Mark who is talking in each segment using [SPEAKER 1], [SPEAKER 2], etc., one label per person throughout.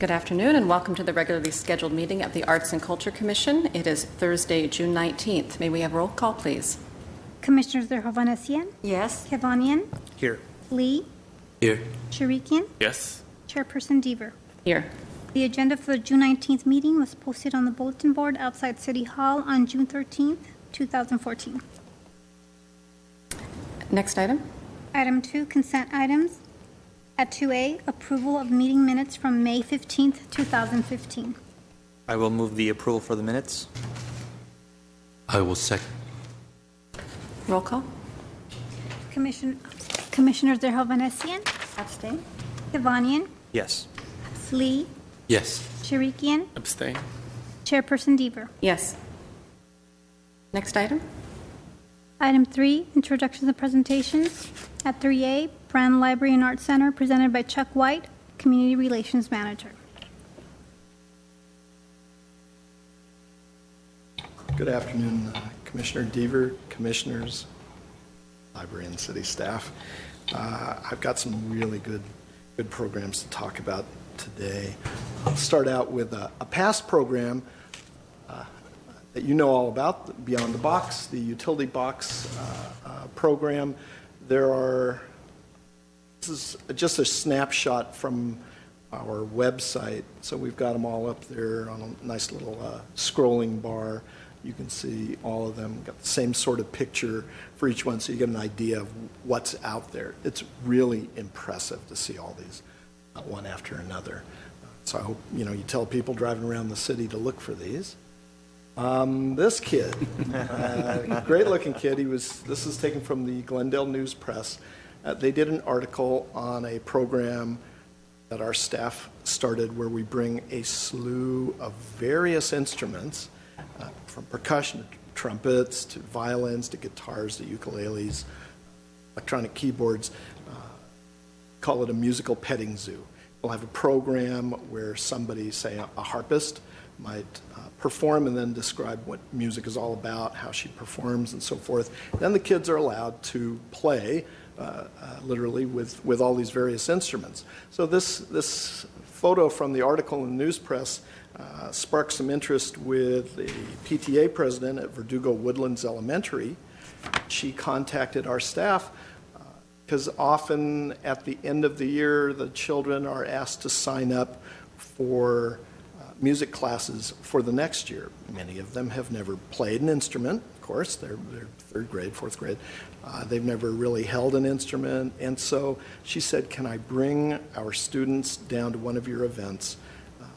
[SPEAKER 1] Good afternoon and welcome to the regularly scheduled meeting of the Arts and Culture Commission. It is Thursday, June 19th. May we have roll call, please?
[SPEAKER 2] Commissioners Hovhanessian?
[SPEAKER 3] Yes.
[SPEAKER 2] Kevanian?
[SPEAKER 4] Here.
[SPEAKER 2] Lee?
[SPEAKER 4] Here.
[SPEAKER 2] Sharikian?
[SPEAKER 4] Yes.
[SPEAKER 2] Chairperson Deaver?
[SPEAKER 1] Here.
[SPEAKER 2] The agenda for the June 19th meeting was posted on the bulletin board outside City Hall on June 13th, 2014.
[SPEAKER 1] Next item.
[SPEAKER 2] Item 2, consent items. At 2A, approval of meeting minutes from May 15th, 2015.
[SPEAKER 4] I will move the approval for the minutes.
[SPEAKER 5] I will second.
[SPEAKER 1] Roll call.
[SPEAKER 2] Commissioners Hovhanessian?
[SPEAKER 3] Abstain.
[SPEAKER 2] Kevanian?
[SPEAKER 4] Yes.
[SPEAKER 2] Lee?
[SPEAKER 5] Yes.
[SPEAKER 2] Sharikian?
[SPEAKER 4] Abstain.
[SPEAKER 2] Chairperson Deaver?
[SPEAKER 1] Yes. Next item.
[SPEAKER 2] Item 3, introductions and presentations. At 3A, Brand Library and Arts Center, presented by Chuck White, Community Relations Manager.
[SPEAKER 6] Good afternoon, Commissioner Deaver, commissioners, library and city staff. I've got some really good programs to talk about today. I'll start out with a past program that you know all about, Beyond the Box, the utility box program. This is just a snapshot from our website, so we've got them all up there on a nice little scrolling bar. You can see all of them, got the same sort of picture for each one, so you get an idea of what's out there. It's really impressive to see all these one after another. So I hope you tell people driving around the city to look for these. This kid, great looking kid. This is taken from the Glendale News Press. They did an article on a program that our staff started where we bring a slew of various instruments, from percussion to trumpets to violins to guitars to ukuleles, electronic keyboards, call it a musical petting zoo. We'll have a program where somebody, say a harpist, might perform and then describe what music is all about, how she performs and so forth. Then the kids are allowed to play literally with all these various instruments. So this photo from the article in the news press sparked some interest with the PTA president at Verdugo Woodlands Elementary. She contacted our staff because often at the end of the year the children are asked to sign up for music classes for the next year. Many of them have never played an instrument, of course. They're third grade, fourth grade. They've never really held an instrument. And so she said, can I bring our students down to one of your events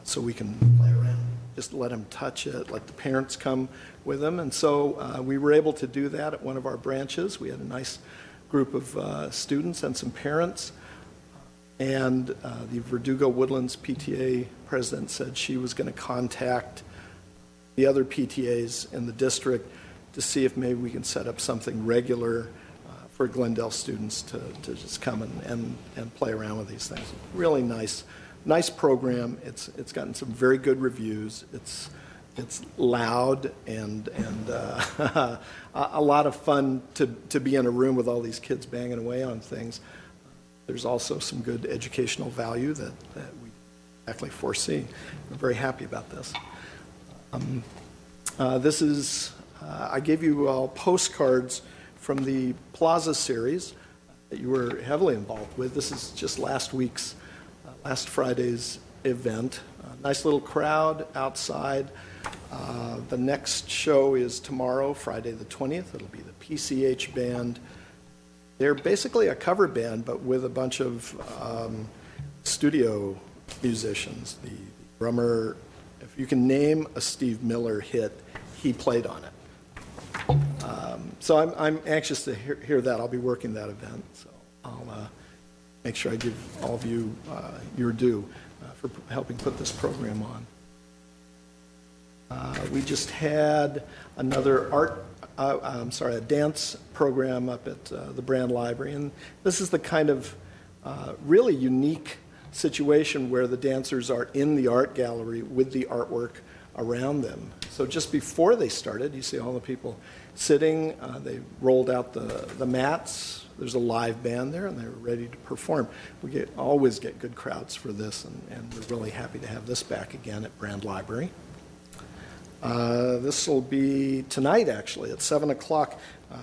[SPEAKER 6] so we can play around? Just let them touch it, let the parents come with them. And so we were able to do that at one of our branches. We had a nice group of students and some parents. And the Verdugo Woodlands PTA president said she was going to contact the other PTAs in the district to see if maybe we can set up something regular for Glendale students to just come and play around with these things. Really nice program. It's gotten some very good reviews. It's loud and a lot of fun to be in a room with all these kids banging away on things. There's also some good educational value that we actually foresee. I'm very happy about this. This is, I gave you all postcards from the Plaza series that you were heavily involved with. This is just last Friday's event. Nice little crowd outside. The next show is tomorrow, Friday the 20th. It'll be the PCH band. They're basically a cover band, but with a bunch of studio musicians. The drummer, if you can name a Steve Miller hit, he played on it. So I'm anxious to hear that. I'll be working that event, so I'll make sure I give all of you your due for helping put this program on. We just had another a dance program up at the Brand Library, and this is the kind of really unique situation where the dancers are in the art gallery with the artwork around them. So just before they started, you see all the people sitting. They rolled out the mats. There's a live band there, and they're ready to perform. We always get good crowds for this, and we're really happy to have this back again at Brand Library. This will be tonight, actually, at 7 o'clock.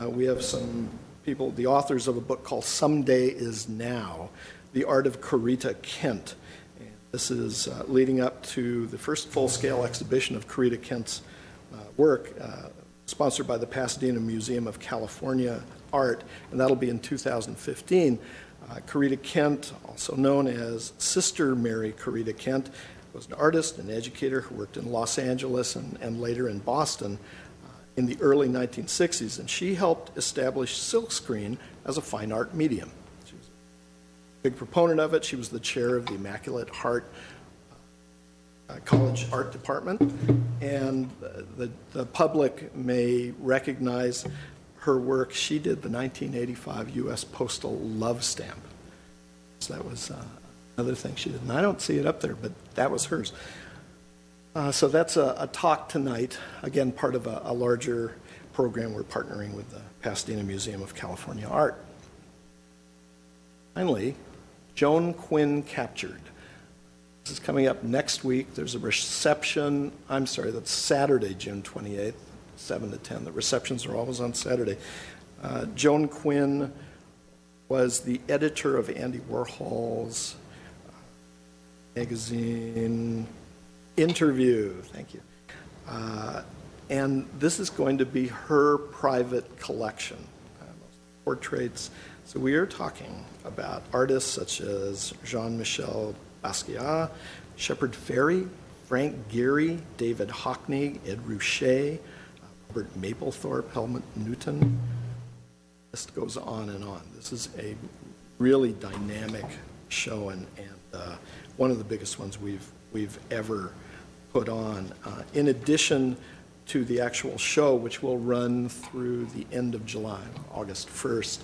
[SPEAKER 6] We have some people, the authors of a book called Someday Is Now, The Art of Corita Kent. And this is leading up to the first full-scale exhibition of Corita Kent's work, sponsored by the Pasadena Museum of California Art, and that'll be in 2015. Corita Kent, also known as Sister Mary Corita Kent, was an artist and educator who worked in Los Angeles and later in Boston in the early 1960s, and she helped establish silkscreen as a fine art medium. She was a big proponent of it. She was the chair of the Immaculate Heart College Art Department, and the public may recognize her work. She did the 1985 U.S. Postal Love Stamp. So that was another thing she did. And I don't see it up there, but that was hers. So that's a talk tonight, again, part of a larger program we're partnering with the Pasadena Museum of California Art. Finally, Joan Quinn Captured. This is coming up next week. There's a reception. I'm sorry, that's Saturday, June 28th, 7 to 10. The receptions are always on Saturday. Joan Quinn was the editor of Andy Warhol's magazine Interview. Thank you. And this is going to be her private collection, portraits. So we are talking about artists such as Jean-Michel Basquiat, Shepard Fairey, Frank Gehry, David Hockney, Ed Ruscha, Robert Mapplethorpe, Helmut Newton. The list goes on and on. This is a really dynamic show, and one of the biggest ones we've ever put on. In addition to the actual show, which will run through the end of July, August 1st,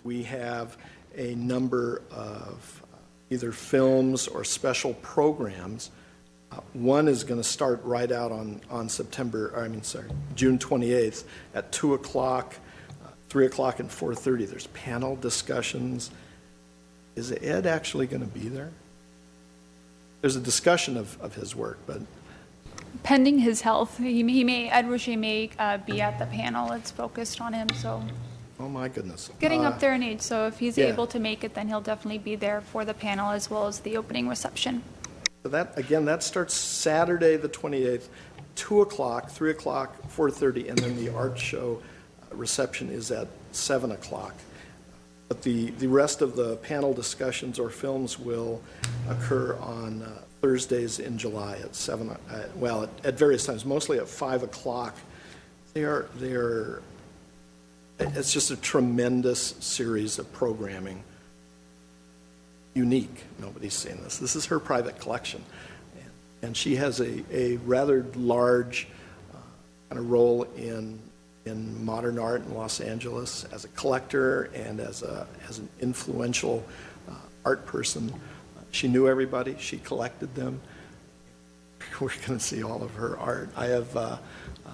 [SPEAKER 6] we have a number of either films or special programs. One is going to start right out on June 28th at 2 o'clock, 3 o'clock, and 4:30. There's panel discussions. Is Ed actually going to be there? There's a discussion of his work, but
[SPEAKER 3] pending his health, Ed Ruscha may be at the panel. It's focused on him, so.
[SPEAKER 6] Oh my goodness.
[SPEAKER 3] Getting up there in age, so if he's
[SPEAKER 6] yeah.
[SPEAKER 3] able to make it, then he'll definitely be there for the panel as well as the opening reception.
[SPEAKER 6] So that starts Saturday the 28th, 2 o'clock, 3 o'clock, 4:30, and then the art show reception is at 7 o'clock. But the rest of the panel discussions or films will occur on Thursdays in July at 7, at various times, mostly at 5 o'clock. It's just a tremendous series of programming. Unique. Nobody's seen this. This is her private collection. And she has a rather large kind of role in modern art in Los Angeles as a collector and as an influential art person. She knew everybody. She collected them. We're going to see all of her art. I have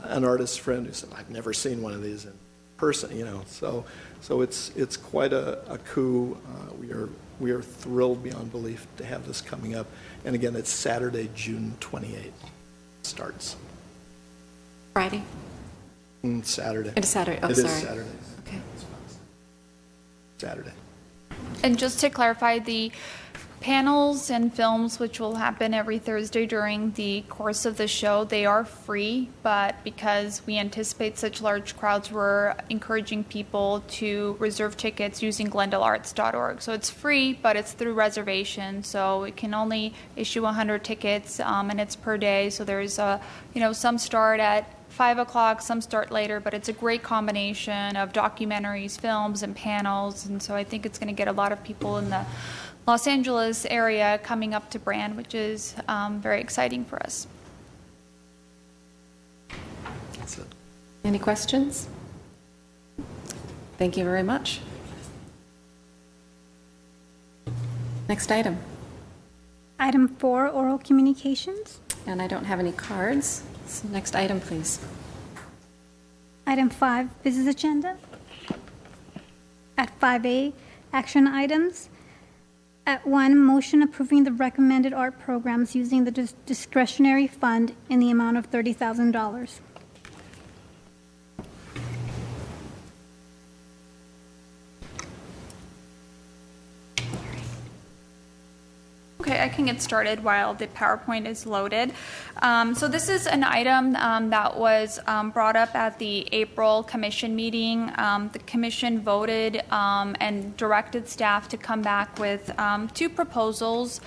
[SPEAKER 6] an artist friend who said, I've never seen one of these in person, so it's quite a coup. We are thrilled beyond belief to have this coming up, and again, it's Saturday, June 28th. Starts
[SPEAKER 1] Friday?
[SPEAKER 6] Saturday.
[SPEAKER 1] It is Saturday. Oh,
[SPEAKER 6] it
[SPEAKER 1] sorry.
[SPEAKER 6] Is Saturday.
[SPEAKER 1] Okay.
[SPEAKER 6] Saturday.
[SPEAKER 3] And just to clarify, the panels and films, which will happen every Thursday during the course of the show, they are free, but because we anticipate such large crowds, we're encouraging people to reserve tickets using GlendaleArts.org. So it's free, but it's through reservation, so it can only issue 100 tickets, and it's per day. So there's some start at 5 o'clock, some start later, but it's a great combination of documentaries, films, and panels, and so I think it's going to get a lot of people in the Los Angeles area coming up to Brand, which is very exciting for us.
[SPEAKER 6] That's it.
[SPEAKER 1] Any questions? Thank you very much. Next item.
[SPEAKER 2] Item 4, oral communications.
[SPEAKER 1] And I don't have any cards. So next item, please.
[SPEAKER 2] Item 5, business agenda. At 5A, action items. At 1, motion approving the recommended art programs using the discretionary fund in the amount of $30,000.
[SPEAKER 3] Okay, I can get started while the PowerPoint is loaded. So this is an item that was brought up at the April commission meeting. The commission voted and directed staff to come back with 2 proposals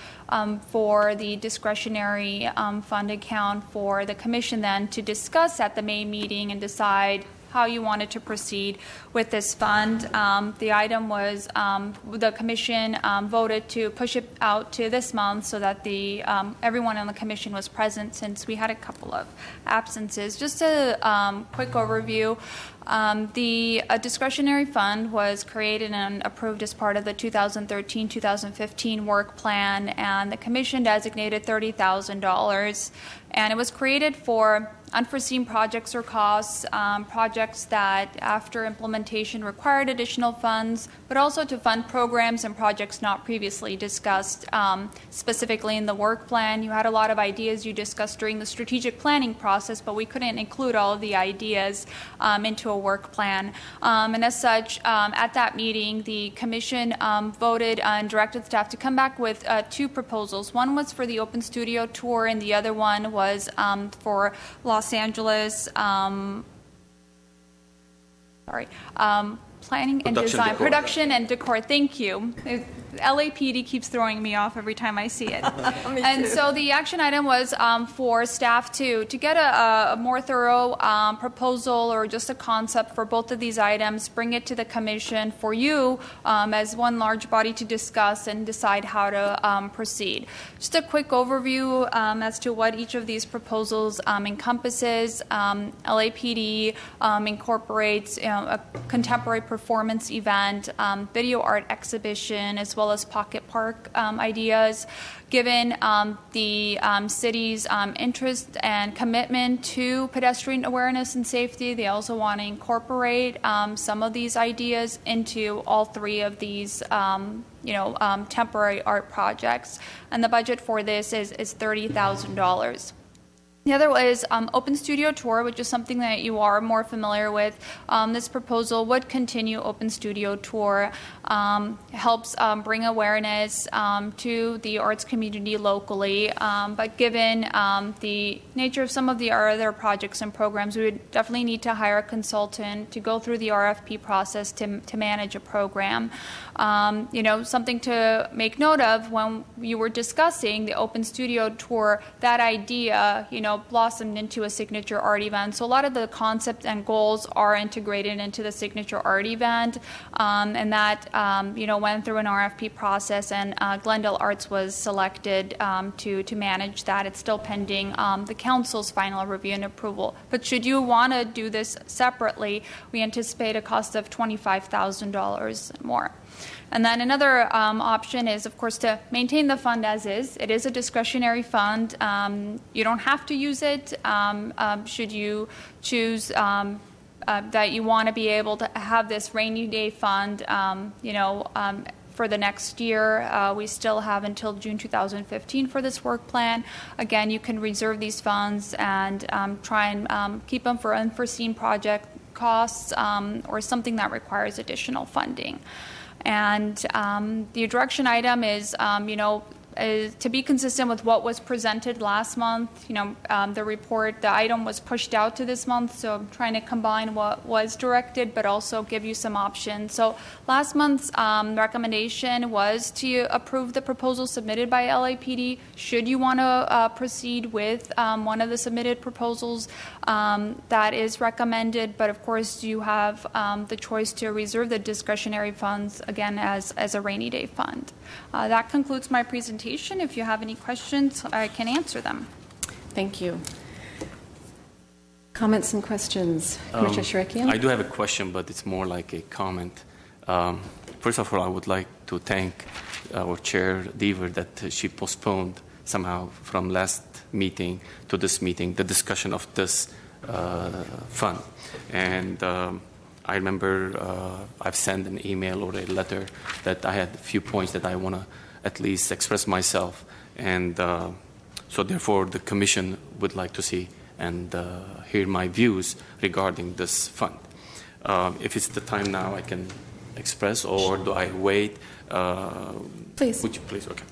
[SPEAKER 3] for the discretionary fund account for the commission then to discuss at the May meeting and decide how you wanted to proceed with this fund. The item was the commission voted to push it out to this month so that the everyone on the commission was present since we had a couple of absences. Just a quick overview. The discretionary fund was created and approved as part of the 2013-2015 work plan, and the commission designated $30,000. And it was created for unforeseen projects or costs, projects that after implementation required additional funds, but also to fund programs and projects not previously discussed specifically in the work plan. You had a lot of ideas you discussed during the strategic planning process, but we couldn't include all of the ideas into a work plan. And as such, at that meeting, the commission voted and directed staff to come back with 2 proposals. One was for the Open Studio Tour, and the other one was for Los Angeles, planning and design, production and decor. Thank you. LAPD keeps throwing me off every time I see it. And so the action item was for staff to get a more thorough proposal or just a concept for both of these items, bring it to the commission for you as one large body to discuss and decide how to proceed. Just a quick overview as to what each of these proposals encompasses. LAPD incorporates a contemporary performance event, video art exhibition, as well as pocket park ideas. Given the city's interest and commitment to pedestrian awareness and safety, they also want to incorporate some of these ideas into all 3 of these temporary art projects. And the budget for this is $30,000. The other is Open Studio Tour, which is something that you are more familiar with. This proposal would continue Open Studio Tour, helps bring awareness to the arts community locally. But given the nature of some of the other projects and programs, we would definitely need to hire a consultant to go through the RFP process to manage a program. Something to make note of when you were discussing the Open Studio Tour, that idea, blossomed into a signature art event. So a lot of the concepts and goals are integrated into the signature art event, and that went through an RFP process, and Glendale Arts was selected to manage that. It's still pending the council's final review and approval. But should you want to do this separately, we anticipate a cost of $25,000 more. And then another option is, of course, to maintain the fund as is. It is a discretionary fund. You don't have to use it. Should you choose that you want to be able to have this rainy day fund, for the next year. We still have until June 2015 for this work plan. Again, you can reserve these funds and try and keep them for unforeseen project costs or something that requires additional funding. And the direction item is, to be consistent with what was presented last month. The item was pushed out to this month, so I'm trying to combine what was directed, but also give you some options. So last month's recommendation was to approve the proposal submitted by LAPD. Should you want to proceed with one of the submitted proposals, that is recommended, but of course you have the choice to reserve the discretionary funds, again, as a rainy day fund. That concludes my presentation. If you have any questions, I can answer them.
[SPEAKER 1] Thank you. Comments and questions? Commissioner Shrekian?
[SPEAKER 5] I do have a question, but it's more like a comment. First of all, I would like to thank our chair, Deaver, that she postponed somehow from last meeting to this meeting, the discussion of this fund. And I remember I've sent an email or a letter that I had a few points that I want to at least express myself. And so therefore the Commission would like to see and hear my views regarding this fund. If it's the time now, I can express, or do I wait?
[SPEAKER 1] Please.
[SPEAKER 5] Would you please? Okay.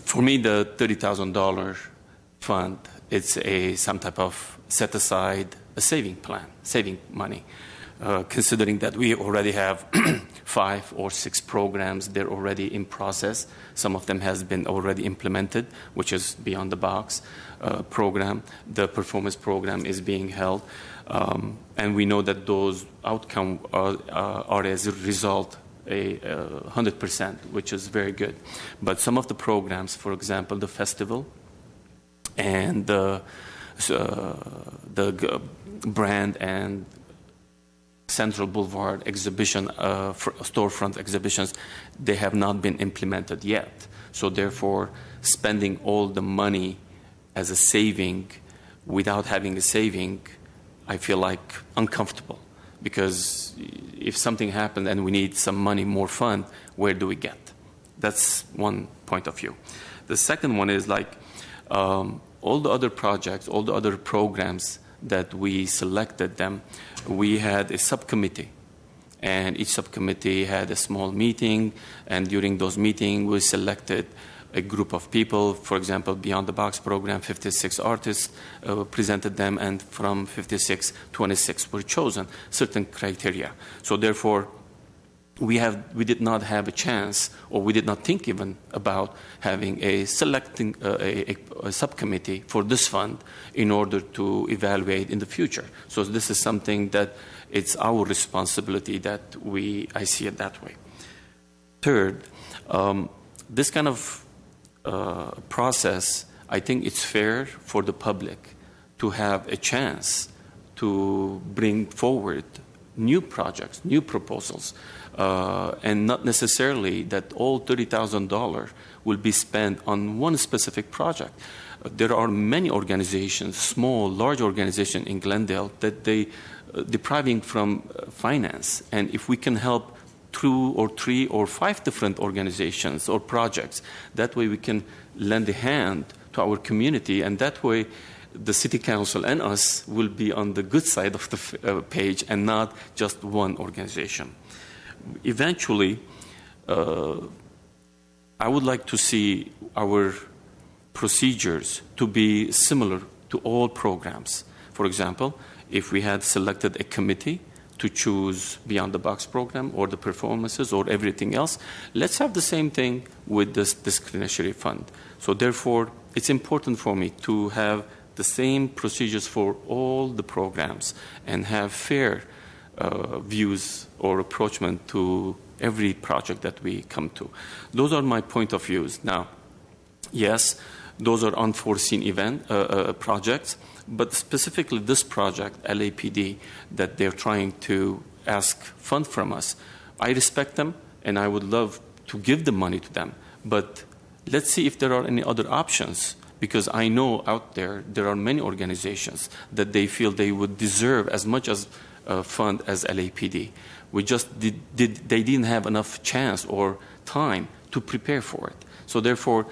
[SPEAKER 5] For me, the $30,000 fund, it's some type of set aside, a saving plan, saving money. Considering that we already have 5 or 6 programs, they're already in process. Some of them has been already implemented, which is Beyond the Box program. The performance program is being held. And we know that those outcomes are as a result 100%, which is very good. But some of the programs, for example, the festival and the brand and Central Boulevard exhibition, storefront exhibitions, they have not been implemented yet. So therefore, spending all the money as a saving without having a saving, I feel like uncomfortable. Because if something happened and we need some money, more fund, where do we get? That's one point of view. The second one is like all the other projects, all the other programs that we selected them, we had a subcommittee. And each subcommittee had a small meeting, and during those meetings we selected a group of people. For example, Beyond the Box program, 56 artists presented them, and from 56, 26 were chosen, certain criteria. So therefore, we did not have a chance, or we did not think even about having a selecting a subcommittee for this fund in order to evaluate in the future. So this is something that it's our responsibility that I see it that way. Third, this kind of process, I think it's fair for the public to have a chance to bring forward new projects, new proposals, and not necessarily that all $30,000 will be spent on one specific project. There are many organizations, small, large organizations in Glendale that they depriving from finance. And if we can help 2 or 3 or 5 different organizations or projects, that way we can lend a hand to our community, and that way the city council and us will be on the good side of the page and not just one organization. Eventually, I would like to see our procedures to be similar to all programs. For example, if we had selected a committee to choose Beyond the Box program or the performances or everything else, let's have the same thing with this discretionary fund. So therefore, it's important for me to have the same procedures for all the programs and have fair views or approachment to every project that we come to. Those are my point of views. Now, yes, those are unforeseen projects, but specifically this project, LAPD, that they're trying to ask fund from us, I respect them and I would love to give the money to them. But let's see if there are any other options, because I know out there are many organizations that they feel they would deserve as much as fund as LAPD. We just they didn't have enough chance or time to prepare for it. So therefore,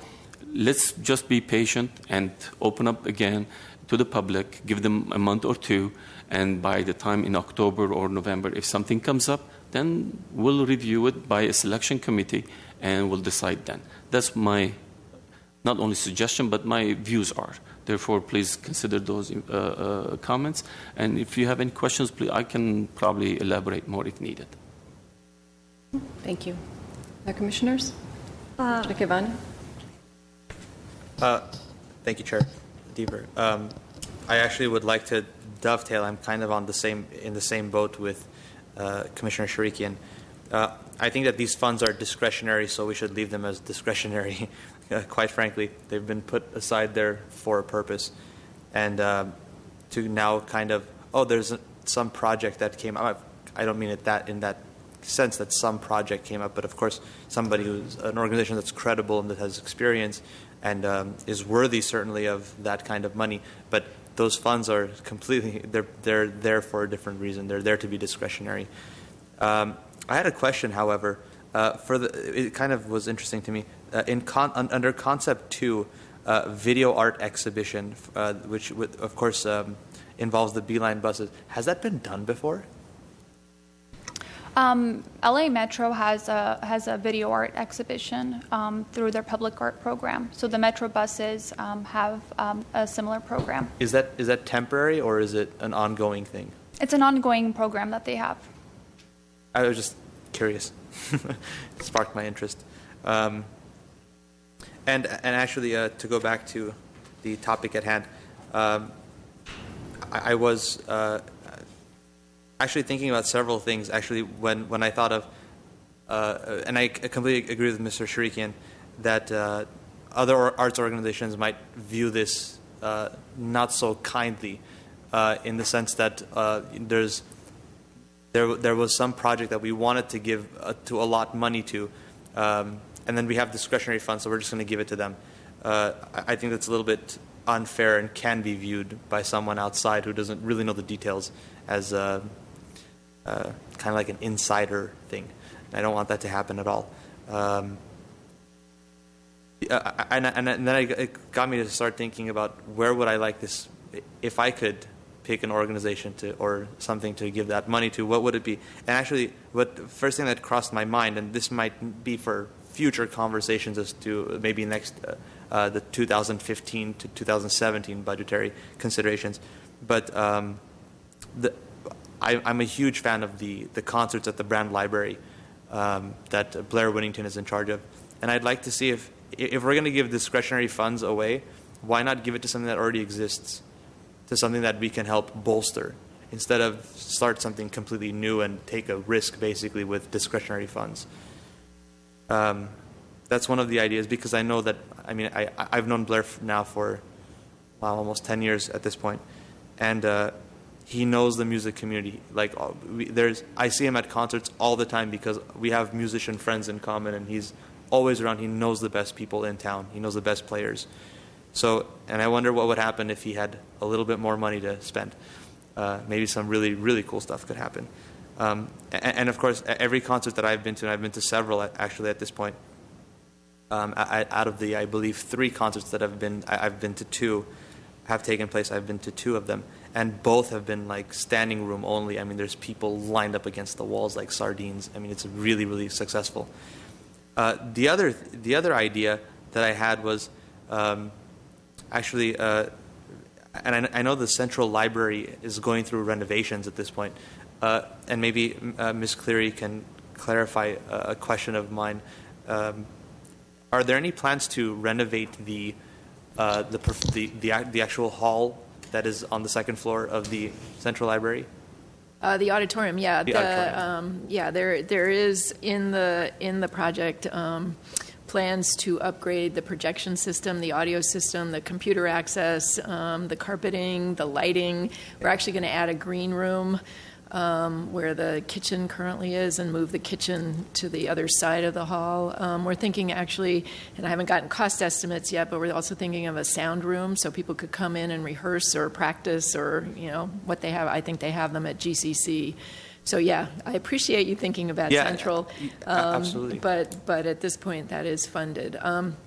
[SPEAKER 5] let's just be patient and open up again to the public, give them a month or 2, and by the time in October or November, if something comes up, then we'll review it by a selection committee and we'll decide then. That's my not only suggestion, but my views are. Therefore, please consider those comments. And if you have any questions, please, I can probably elaborate more if needed.
[SPEAKER 1] Thank you. Other commissioners? Mr. Kivani?
[SPEAKER 4] Thank you, Chair Deaver. I actually would like to dovetail. I'm kind of in the same boat with Commissioner Sharikian. I think that these funds are discretionary, so we should leave them as discretionary. Quite frankly, they've been put aside there for a purpose. And to now kind of, there's some project that came out. I don't mean it in that sense that some project came up. But of course, somebody who's an organization that's credible and that has experience and is worthy certainly of that kind of money. But those funds are completely, they're there for a different reason. They're there to be discretionary. I had a question, however, it kind of was interesting to me. Under Concept 2, video art exhibition, which of course involves the Beeline buses. Has that been done before?
[SPEAKER 3] LA Metro has a video art exhibition through their public art program. So the Metro buses have a similar program.
[SPEAKER 4] Is that temporary or is it an ongoing thing?
[SPEAKER 3] It's an ongoing program that they have.
[SPEAKER 4] I was just curious. It sparked my interest. And actually, to go back to the topic at hand, I was actually thinking about several things. Actually, when I thought of, and I completely agree with Mr. Sharikian, that other arts organizations might view this not so kindly, in the sense that there was some project that we wanted to give to allot money to, and then we have discretionary funds, so we're just going to give it to them. I think that's a little bit unfair and can be viewed by someone outside who doesn't really know the details as kind of like an insider thing. And I don't want that to happen at all. And then it got me to start thinking about where would I like this, if I could pick an organization or something to give that money to, what would it be? And actually, first thing that crossed my mind, and this might be for future conversations as to maybe next the 2015 to 2017 budgetary considerations, but I'm a huge fan of the concerts at the Brand Library that Blair Whittington is in charge of, and I'd like to see if we're going to give discretionary funds away, why not give it to something that already exists, to something that we can help bolster, instead of start something completely new and take a risk basically with discretionary funds. That's one of the ideas, because I know that, I've known Blair now for almost 10 years at this point, and he knows the music community. Like I see him at concerts all the time because we have musician friends in common, and he's always around. He knows the best people in town. He knows the best players. So, and I wonder what would happen if he had a little bit more money to spend. Maybe some really, really cool stuff could happen. And of course, every concert that I've been to, and I've been to several actually at this point, out of the, I believe, 3 concerts that I've been to 2, have taken place. I've been to 2 of them, and both have been like standing room only. There's people lined up against the walls like sardines. It's really, really successful. The other idea that I had was actually, and I know the Central Library is going through renovations at this point, and maybe Ms. Cleary can clarify a question of mine. Are there any plans to renovate the actual hall that is on the second floor of the Central Library?
[SPEAKER 7] The auditorium, yeah.
[SPEAKER 4] The auditorium.
[SPEAKER 7] There is in the project plans to upgrade the projection system, the audio system, the computer access, the carpeting, the lighting. We're actually going to add a green room where the kitchen currently is, and move the kitchen to the other side of the hall. We're thinking actually, and I haven't gotten cost estimates yet, but we're also thinking of a sound room so people could come in and rehearse or practice, or what they have. I think they have them at GCC. So yeah, I appreciate you thinking about Central.
[SPEAKER 4] Absolutely.
[SPEAKER 7] But at this point, that is funded.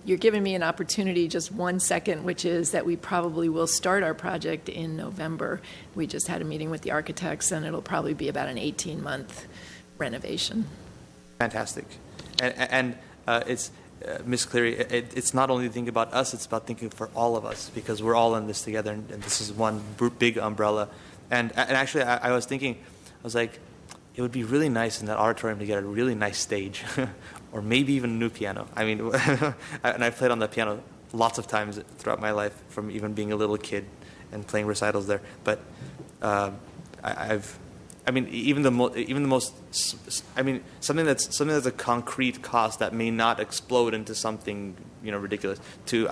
[SPEAKER 7] You're giving me an opportunity, just 1 second, which is that we probably will start our project in November. We just had a meeting with the architects, and it'll probably be about an 18-month renovation.
[SPEAKER 4] Fantastic. And it's, Ms. Cleary, it's not only thinking about us, it's about thinking for all of us, because we're all in this together, and this is one big umbrella. And actually, I was thinking, I was like, it would be really nice in that auditorium to get a really nice stage, or maybe even a new piano. And I've played on the piano lots of times throughout my life, from even being a little kid and playing recitals there. But even the most, something that's a concrete cost that may not explode into something ridiculous. To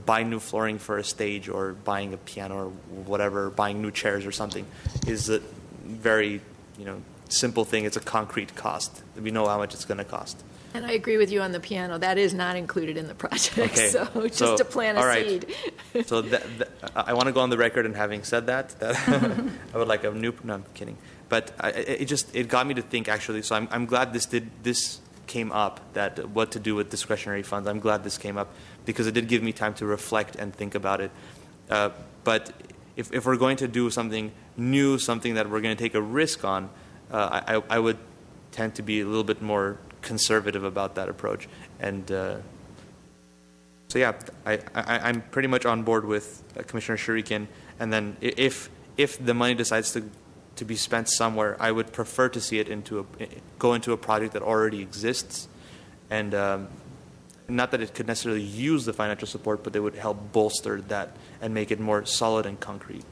[SPEAKER 4] buy new flooring for a stage, or buying a piano, or whatever, buying new chairs or something, is very simple thing. It's a concrete cost. We know how much it's going to cost.
[SPEAKER 7] And I agree with you on the piano. That is not included in the project.
[SPEAKER 4] Okay.
[SPEAKER 7] So just to plant a
[SPEAKER 4] all right.
[SPEAKER 7] seed.
[SPEAKER 4] So I want to go on the record and having said that I would like a new. No, I'm kidding. But it got me to think actually. So I'm glad this came up, that what to do with discretionary funds. I'm glad this came up because it did give me time to reflect and think about it. But if we're going to do something new, something that we're going to take a risk on, I would tend to be a little bit more conservative about that approach. And so yeah, I'm pretty much on board with Commissioner Shurikian. And then if the money decides to be spent somewhere, I would prefer to see it go into a project that already exists, and not that it could necessarily use the financial support, but they would help bolster that and make it more solid and concrete.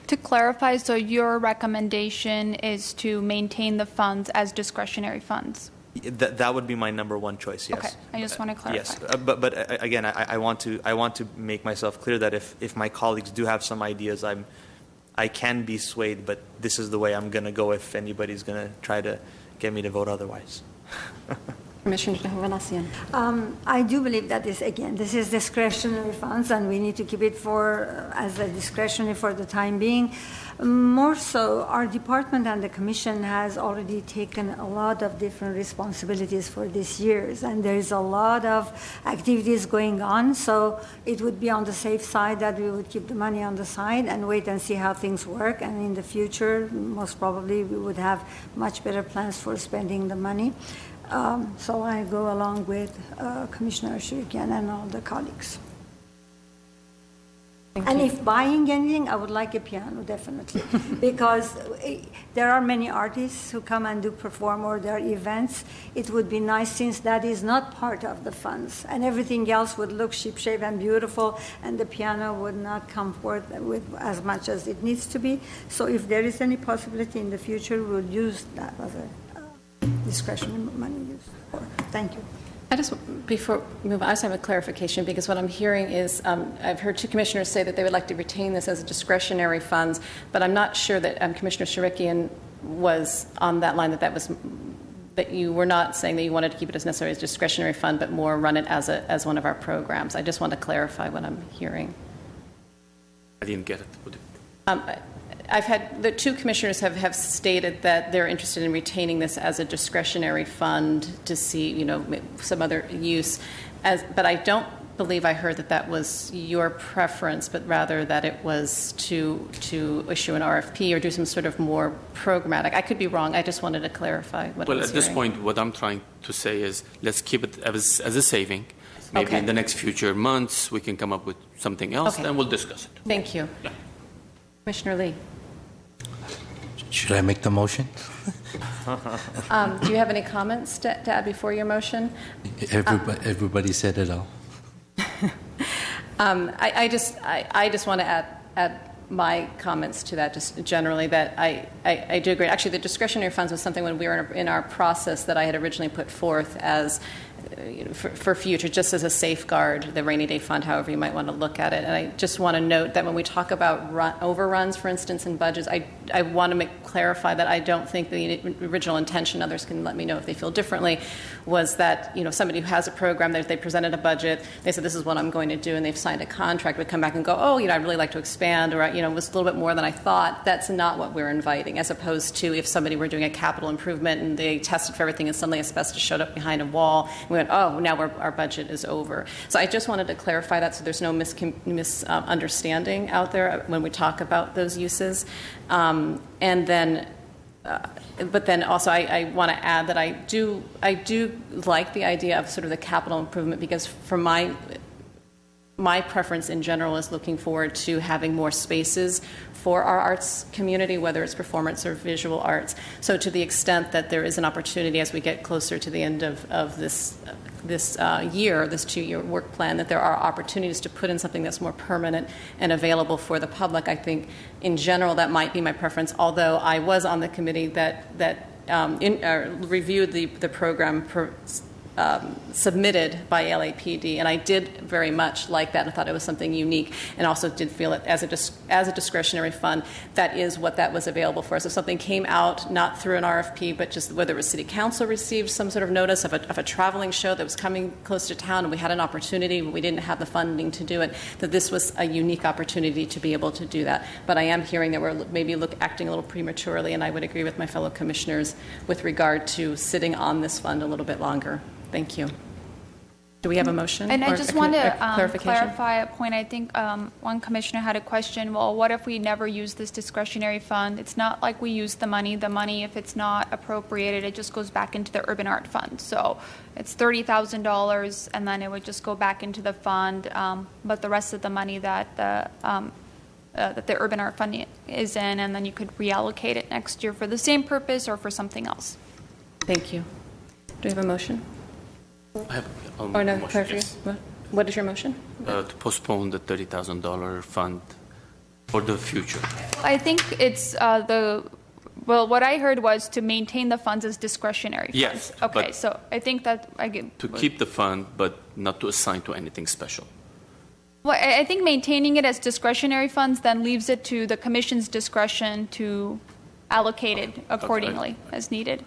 [SPEAKER 3] To clarify, so your recommendation is to maintain the funds as discretionary funds?
[SPEAKER 4] That would be my number one choice. Yes.
[SPEAKER 3] Okay, I just want to clarify.
[SPEAKER 4] Yes, but again, I want to make myself clear that if my colleagues do have some ideas, I can be swayed, but this is the way I'm going to go if anybody's going to try to get me to vote otherwise.
[SPEAKER 1] Commissioner Hovnasian.
[SPEAKER 8] I do believe that this is discretionary funds, and we need to keep it as a discretionary for the time being. More so, our department and the commission has already taken a lot of different responsibilities for these years, and there is a lot of activities going on, so it would be on the safe side that we would keep the money on the side and wait and see how things work, and in the future, most probably, we would have much better plans for spending the money. So I go along with Commissioner Shurikian and all the colleagues. And if buying anything, I would like a piano, definitely, because there are many artists who come and do perform, or there are events. It would be nice, since that is not part of the funds, and everything else would look shipshape and beautiful, and the piano would not come forth with as much as it needs to be. So if there is any possibility in the future, we'll use that as a discretionary money use for. Thank you.
[SPEAKER 1] Before we move on, I just have a clarification, because what I'm hearing is I've heard two commissioners say that they would like to retain this as a discretionary funds, but I'm not sure that Commissioner Shurikian was on that line, that you were not saying that you wanted to keep it as necessarily as a discretionary fund, but more run it as one of our programs. I just want to clarify what I'm hearing.
[SPEAKER 5] I didn't get it.
[SPEAKER 1] I've had the two commissioners have stated that they're interested in retaining this as a discretionary fund to see, some other use. But I don't believe I heard that was your preference, but rather that it was to issue an RFP or do some sort of more programmatic. I could be wrong. I just wanted to clarify what I was
[SPEAKER 5] Well, at this
[SPEAKER 1] hearing.
[SPEAKER 5] point, what I'm trying to say is let's keep it as a saving. Maybe
[SPEAKER 1] Okay.
[SPEAKER 5] in the next future months we can come up with something else,
[SPEAKER 1] Okay.
[SPEAKER 5] and we'll discuss it.
[SPEAKER 1] Thank you.
[SPEAKER 5] Yeah.
[SPEAKER 1] Commissioner Lee.
[SPEAKER 9] Should I make the motion?
[SPEAKER 1] Do you have any comments to add before your motion?
[SPEAKER 9] Everybody said it all.
[SPEAKER 1] I just want to add my comments to that, just generally, that I do agree. Actually, the discretionary funds was something when we were in our process that I had originally put forth as for future, just as a safeguard, the rainy day fund, however you might want to look at it. And I just want to note that when we talk about overruns, for instance, in budgets, I want to clarify that I don't think the original intention, others can let me know if they feel differently, was that somebody who has a program, they presented a budget, they said this is what I'm going to do, and they've signed a contract, would come back and go, I'd really like to expand, or it was a little bit more than I thought. That's not what we're inviting, as opposed to if somebody were doing a capital improvement and they tested for everything and suddenly asbestos showed up behind a wall, and we went, now our budget is over. So I just wanted to clarify that so there's no misunderstanding out there when we talk about those uses. But then also I want to add that I do like the idea of sort of the capital improvement, because for my preference in general is looking forward to having more spaces for our arts community, whether it's performance or visual arts. So to the extent that there is an opportunity as we get closer to the end of this year, this 2-year work plan, that there are opportunities to put in something that's more permanent and available for the public, I think in general that might be my preference, although I was on the committee that reviewed the program submitted by LAPD, and I did very much like that. I thought it was something unique, and also did feel it as a discretionary fund. That is what that was available for. So if something came out not through an RFP, but just whether it was City Council received some sort of notice of a traveling show that was coming close to town, and we had an opportunity, but we didn't have the funding to do it, that this was a unique opportunity to be able to do that. But I am hearing that we're maybe acting a little prematurely, and I would agree with my fellow commissioners with regard to sitting on this fund a little bit longer. Thank you. Do we have a motion?
[SPEAKER 3] And I just want to
[SPEAKER 1] clarification?
[SPEAKER 3] clarify a point. I think one commissioner had a question, well, what if we never use this discretionary fund? It's not like we use the money. The money, if it's not appropriated, it just goes back into the urban art fund. So it's $30,000, and then it would just go back into the fund. But the rest of the money that the urban art fund is in, and then you could reallocate it next year for the same purpose or for something else.
[SPEAKER 1] Thank you. Do we have a motion?
[SPEAKER 5] I have a
[SPEAKER 1] Or no,
[SPEAKER 5] motion,
[SPEAKER 1] clarification?
[SPEAKER 5] yes.
[SPEAKER 1] What is your motion?
[SPEAKER 5] To postpone the $30,000 fund for the future.
[SPEAKER 3] I think it's what I heard was to maintain the funds as discretionary funds.
[SPEAKER 5] Yes,
[SPEAKER 3] Okay,
[SPEAKER 5] but
[SPEAKER 3] so I think that
[SPEAKER 5] to keep the fund, but not to assign to anything special.
[SPEAKER 3] Well, I think maintaining it as discretionary funds then leaves it to the commission's discretion to allocate it accordingly as needed.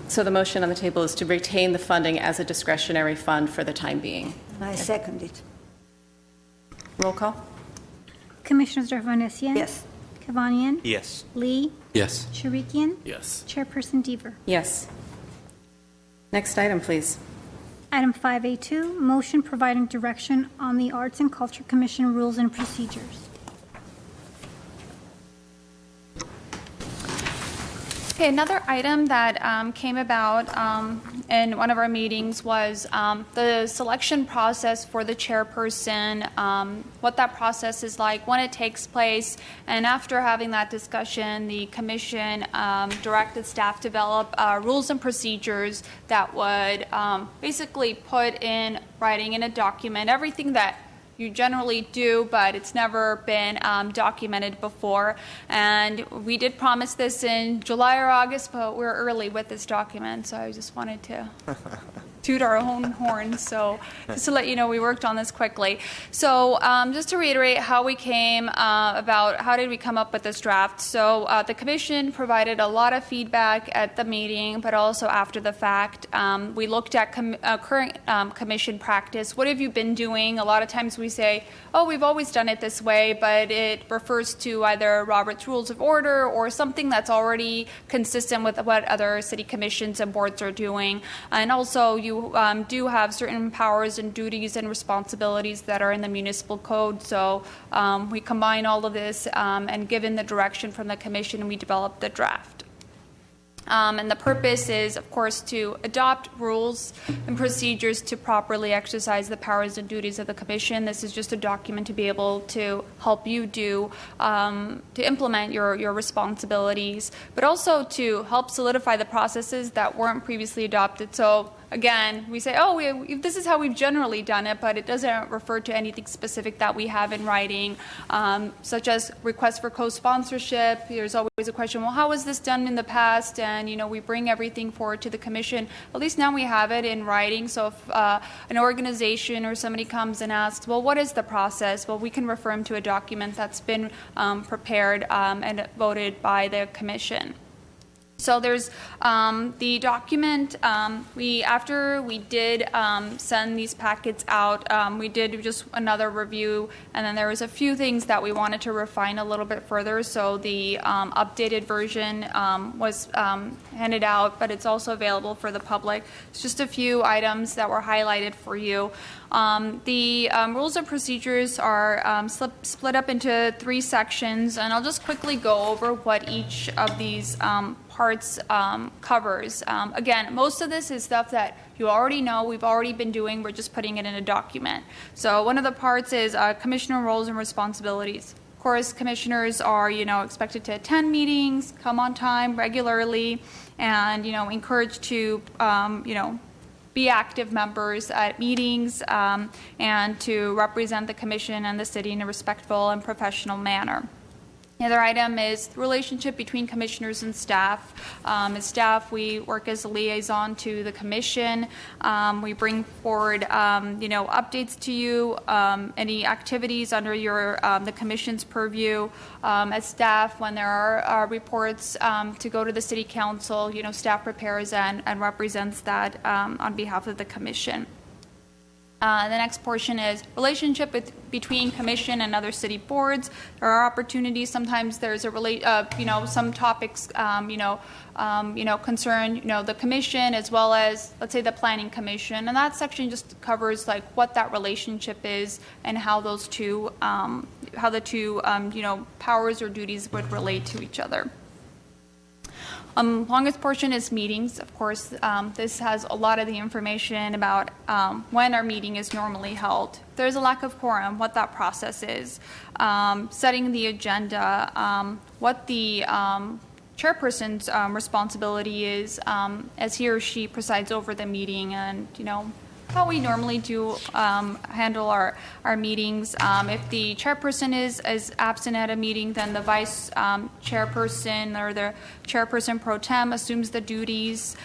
[SPEAKER 1] So the motion on the table is to retain the funding as a discretionary fund for the time being.
[SPEAKER 8] I second it.
[SPEAKER 1] Roll call?
[SPEAKER 2] Commissioners Dervanesian?
[SPEAKER 8] Yes.
[SPEAKER 2] Kavanian?
[SPEAKER 4] Yes.
[SPEAKER 2] Lee?
[SPEAKER 9] Yes.
[SPEAKER 2] Sharikian?
[SPEAKER 5] Yes.
[SPEAKER 2] Chairperson Deaver?
[SPEAKER 1] Yes. Next item, please.
[SPEAKER 2] Item 5A2, motion providing direction on the Arts and Culture Commission rules and procedures.
[SPEAKER 3] Okay, another item that came about in one of our meetings was the selection process for the chairperson, what that process is like, when it takes place, and after having that discussion, the commission directed staff develop rules and procedures that would basically put in writing in a document everything that you generally do, but it's never been documented before. And we did promise this in July or August, but we're early with this document, so I just wanted to toot our own horn. So just to let you know, we worked on this quickly. So just to reiterate how we came about, how did we come up with this draft? So the commission provided a lot of feedback at the meeting, but also after the fact. We looked at current commission practice. What have you been doing? A lot of times we say, oh, we've always done it this way, but it refers to either Robert's Rules of Order or something that's already consistent with what other city commissions and boards are doing. And also you do have certain powers and duties and responsibilities that are in the municipal code. So we combine all of this, and given the direction from the commission, we developed the draft. And the purpose is, of course, to adopt rules and procedures to properly exercise the powers and duties of the commission. This is just a document to be able to help you to implement your responsibilities, but also to help solidify the processes that weren't previously adopted. So again, we say, oh, this is how we've generally done it, but it doesn't refer to anything specific that we have in writing, such as requests for co-sponsorship. There's always a question, well, how was this done in the past? And, we bring everything forward to the commission. At least now we have it in writing. So if an organization or somebody comes and asks, well, what is the process? Well, we can refer them to a document that's been prepared and voted by the commission. So there's the document. After we did send these packets out, we did just another review, and then there was a few things that we wanted to refine a little bit further. So the updated version was handed out, but it's also available for the public. It's just a few items that were highlighted for you. The rules and procedures are split up into 3 sections, and I'll just quickly go over what each of these parts covers. Again, most of this is stuff that you already know, we've already been doing, we're just putting it in a document. So one of the parts is commissioner roles and responsibilities. Of course, commissioners are, expected to attend meetings, come on time regularly, and, encouraged to, be active members at meetings and to represent the commission and the city in a respectful and professional manner. The other item is the relationship between commissioners and staff. As staff, we work as a liaison to the commission. We bring forward, updates to you, any activities under the commission's purview. As staff, when there are reports to go to the city council, staff prepares and represents that on behalf of the commission. The next portion is relationship between commission and other city boards. There are opportunities. Sometimes there's some topics, concern, the commission as well as, let's say, the planning commission. And that section just covers like what that relationship is and how the two powers or duties would relate to each other. Longest portion is meetings. Of course, this has a lot of the information about when our meeting is normally held. If there's a lack of quorum, what that process is, setting the agenda, what the chairperson's responsibility is as he or she presides over the meeting, and how we normally do handle our meetings. If the chairperson is absent at a meeting, then the vice chairperson or the chairperson pro tem assumes the duties.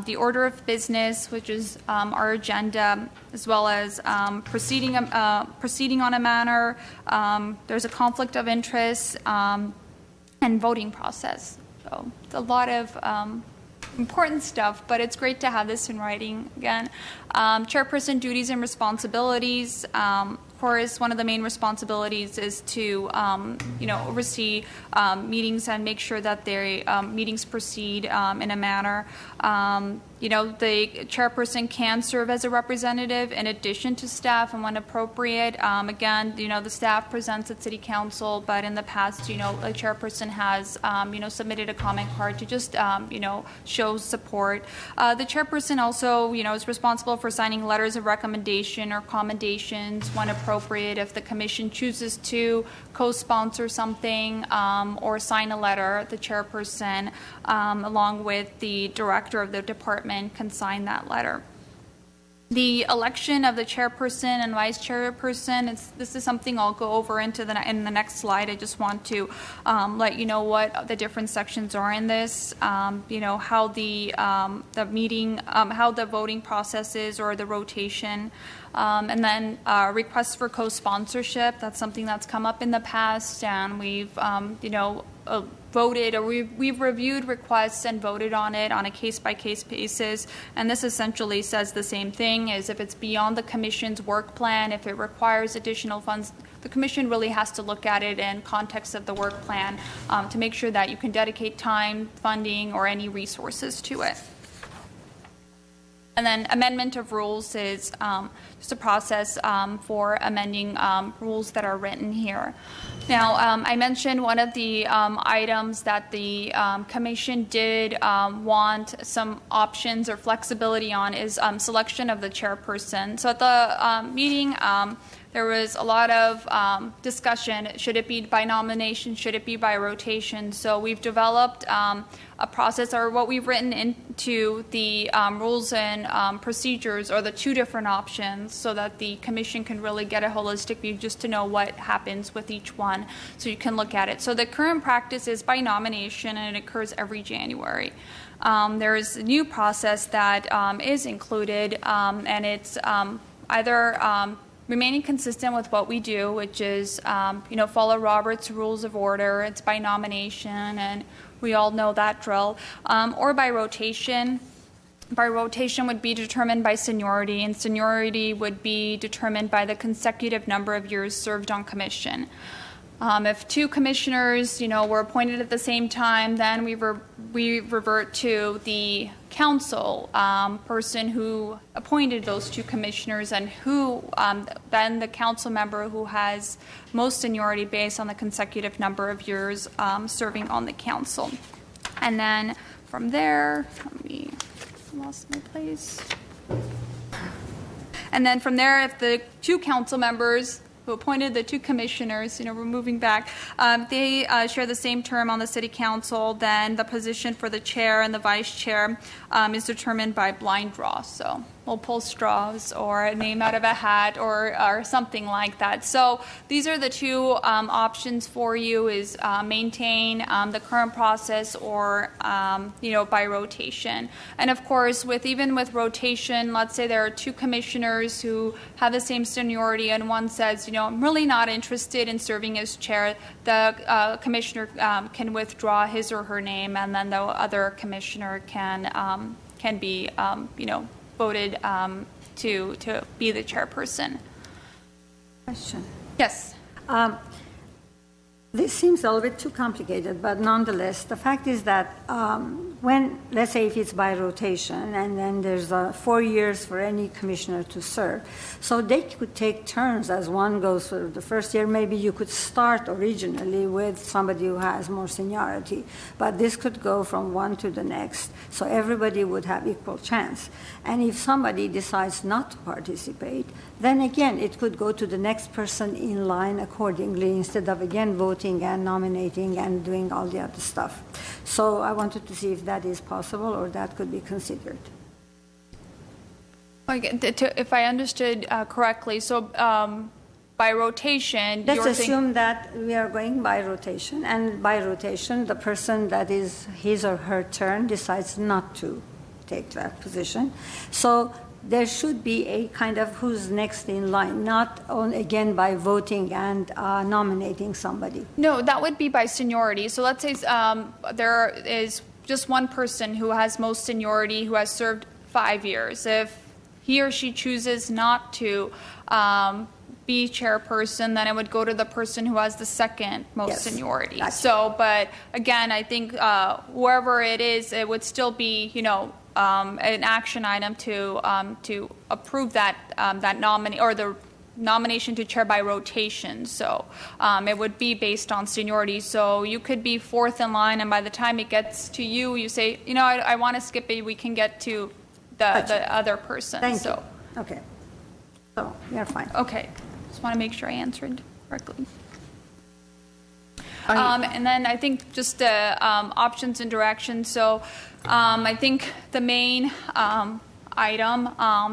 [SPEAKER 3] The order of business, which is our agenda, as well as proceeding on a manner. There's a conflict of interest and voting process. So it's a lot of important stuff, but it's great to have this in writing again. Chairperson duties and responsibilities. Of course, one of the main responsibilities is to, oversee meetings and make sure that their meetings proceed in a manner. The chairperson can serve as a representative in addition to staff and when appropriate. Again, the staff presents at City Council, but in the past, a chairperson has, submitted a comment card to just, show support. The chairperson also, is responsible for signing letters of recommendation or commendations when appropriate. If the commission chooses to co-sponsor something or sign a letter, the chairperson, along with the director of the department, can sign that letter. The election of the chairperson and vice chairperson, this is something I'll go over in the next slide. I just want to let you know what the different sections are in this, how the meeting, how the voting process is or the rotation. And then requests for co-sponsorship. That's something that's come up in the past, and we've, voted, or we've reviewed requests and voted on it on a case-by-case basis. And this essentially says the same thing, is if it's beyond the commission's work plan, if it requires additional funds, the commission really has to look at it in context of the work plan to make sure that you can dedicate time, funding, or any resources to it. And then amendment of rules is just a process for amending rules that are written here. Now, I mentioned one of the items that the commission did want some options or flexibility on is selection of the chairperson. So at the meeting, there was a lot of discussion. Should it be by nomination? Should it be by rotation? So we've developed a process, or what we've written into the rules and procedures, or the two different options, so that the commission can really get a holistic view just to know what happens with each one, so you can look at it. So the current practice is by nomination, and it occurs every January. There is a new process that is included, and it's either remaining consistent with what we do, which is, follow Robert's Rules of Order. It's by nomination, and we all know that drill. Or by rotation. By rotation would be determined by seniority, and seniority would be determined by the consecutive number of years served on commission. If two commissioners, were appointed at the same time, then we revert to the council person who appointed those two commissioners, and who then the council member who has most seniority based on the consecutive number of years serving on the council. And then from there, lost my place. And then from there, if the two council members who appointed the two commissioners, we're moving back, they share the same term on the city council, then the position for the chair and the vice chair is determined by blind draw. So we'll pull straws or a name out of a hat or something like that. So these are the two options for you: is maintain the current process or by rotation. And of course, even with rotation, let's say there are two commissioners who have the same seniority, and one says, I'm really not interested in serving as chair. The commissioner can withdraw his or her name, and then the other commissioner can be voted to be the chairperson.
[SPEAKER 8] Question.
[SPEAKER 3] Yes.
[SPEAKER 8] This seems a little bit too complicated, but nonetheless, the fact is that when, let's say if it's by rotation, and then there's 4 years for any commissioner to serve, so they could take turns as one goes through the first year. Maybe you could start originally with somebody who has more seniority, but this could go from one to the next, so everybody would have equal chance. And if somebody decides not to participate, then again, it could go to the next person in line accordingly, instead of again voting and nominating and doing all the other stuff. So I wanted to see if that is possible or that could be considered.
[SPEAKER 3] If I understood correctly, so by rotation,
[SPEAKER 8] let's assume that we are going by rotation, and by rotation, the person that is his or her turn decides not to take that position. So there should be a kind of who's next in line, not again by voting and nominating somebody.
[SPEAKER 3] No, that would be by seniority. So let's say there is just one person who has most seniority, who has served 5 years. If he or she chooses not to be chairperson, then it would go to the person who has the second most seniority. Gotcha. So, but again, I think whoever it is, it would still be, an action item to approve that nominee or the nomination to chair by rotation. So it would be based on seniority. So you could be fourth in line, and by the time it gets to you, you say, I want to skip it. We can get to the other person.
[SPEAKER 8] Thank you. Okay. So you're fine.
[SPEAKER 3] Okay. Just want to make sure I answered correctly. And then I think just the options and directions. So I think the main item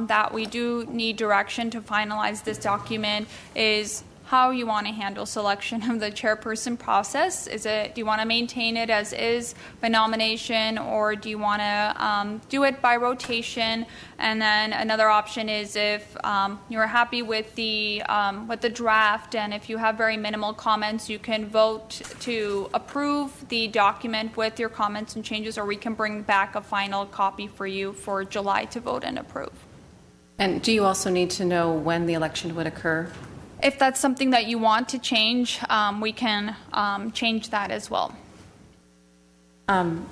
[SPEAKER 3] that we do need direction to finalize this document is how you want to handle selection of the chairperson process. Do you want to maintain it as is by nomination, or do you want to do it by rotation? And then another option is if you're happy with the draft, and if you have very minimal comments, you can vote to approve the document with your comments and changes, or we can bring back a final copy for you for July to vote and approve.
[SPEAKER 1] And do you also need to know when the election would occur?
[SPEAKER 3] If that's something that you want to change, we can change that as well.
[SPEAKER 1] And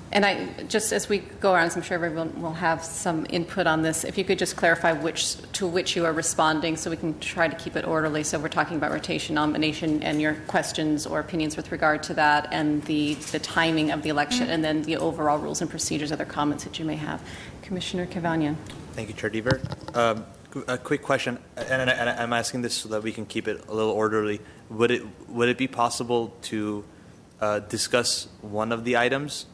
[SPEAKER 1] just as we go around, I'm sure everyone will have some input on this. If you could just clarify to which you are responding, so we can try to keep it orderly. So we're talking about rotation, nomination, and your questions or opinions with regard to that, and the timing of the election, and then the overall rules and procedures, other comments that you may have. Commissioner Kavanian.
[SPEAKER 4] Thank you, Chair Deaver. A quick question, and I'm asking this so that we can keep it a little orderly. Would it be possible to discuss one of the items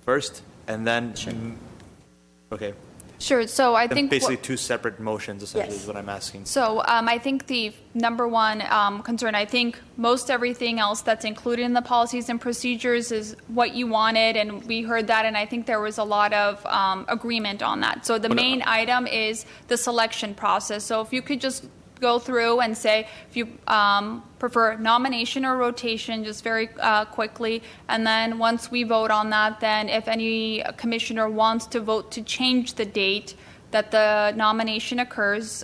[SPEAKER 4] first, and then?
[SPEAKER 1] Sure.
[SPEAKER 4] Okay.
[SPEAKER 3] Sure. So I think
[SPEAKER 4] basically two separate motions, essentially, is what I'm asking.
[SPEAKER 3] So I think the number one concern, I think most everything else that's included in the policies and procedures is what you wanted, and we heard that, and I think there was a lot of agreement on that. So the main item is the selection process. So if you could just go through and say if you prefer nomination or rotation, just very quickly, and then once we vote on that, then if any commissioner wants to vote to change the date that the nomination occurs,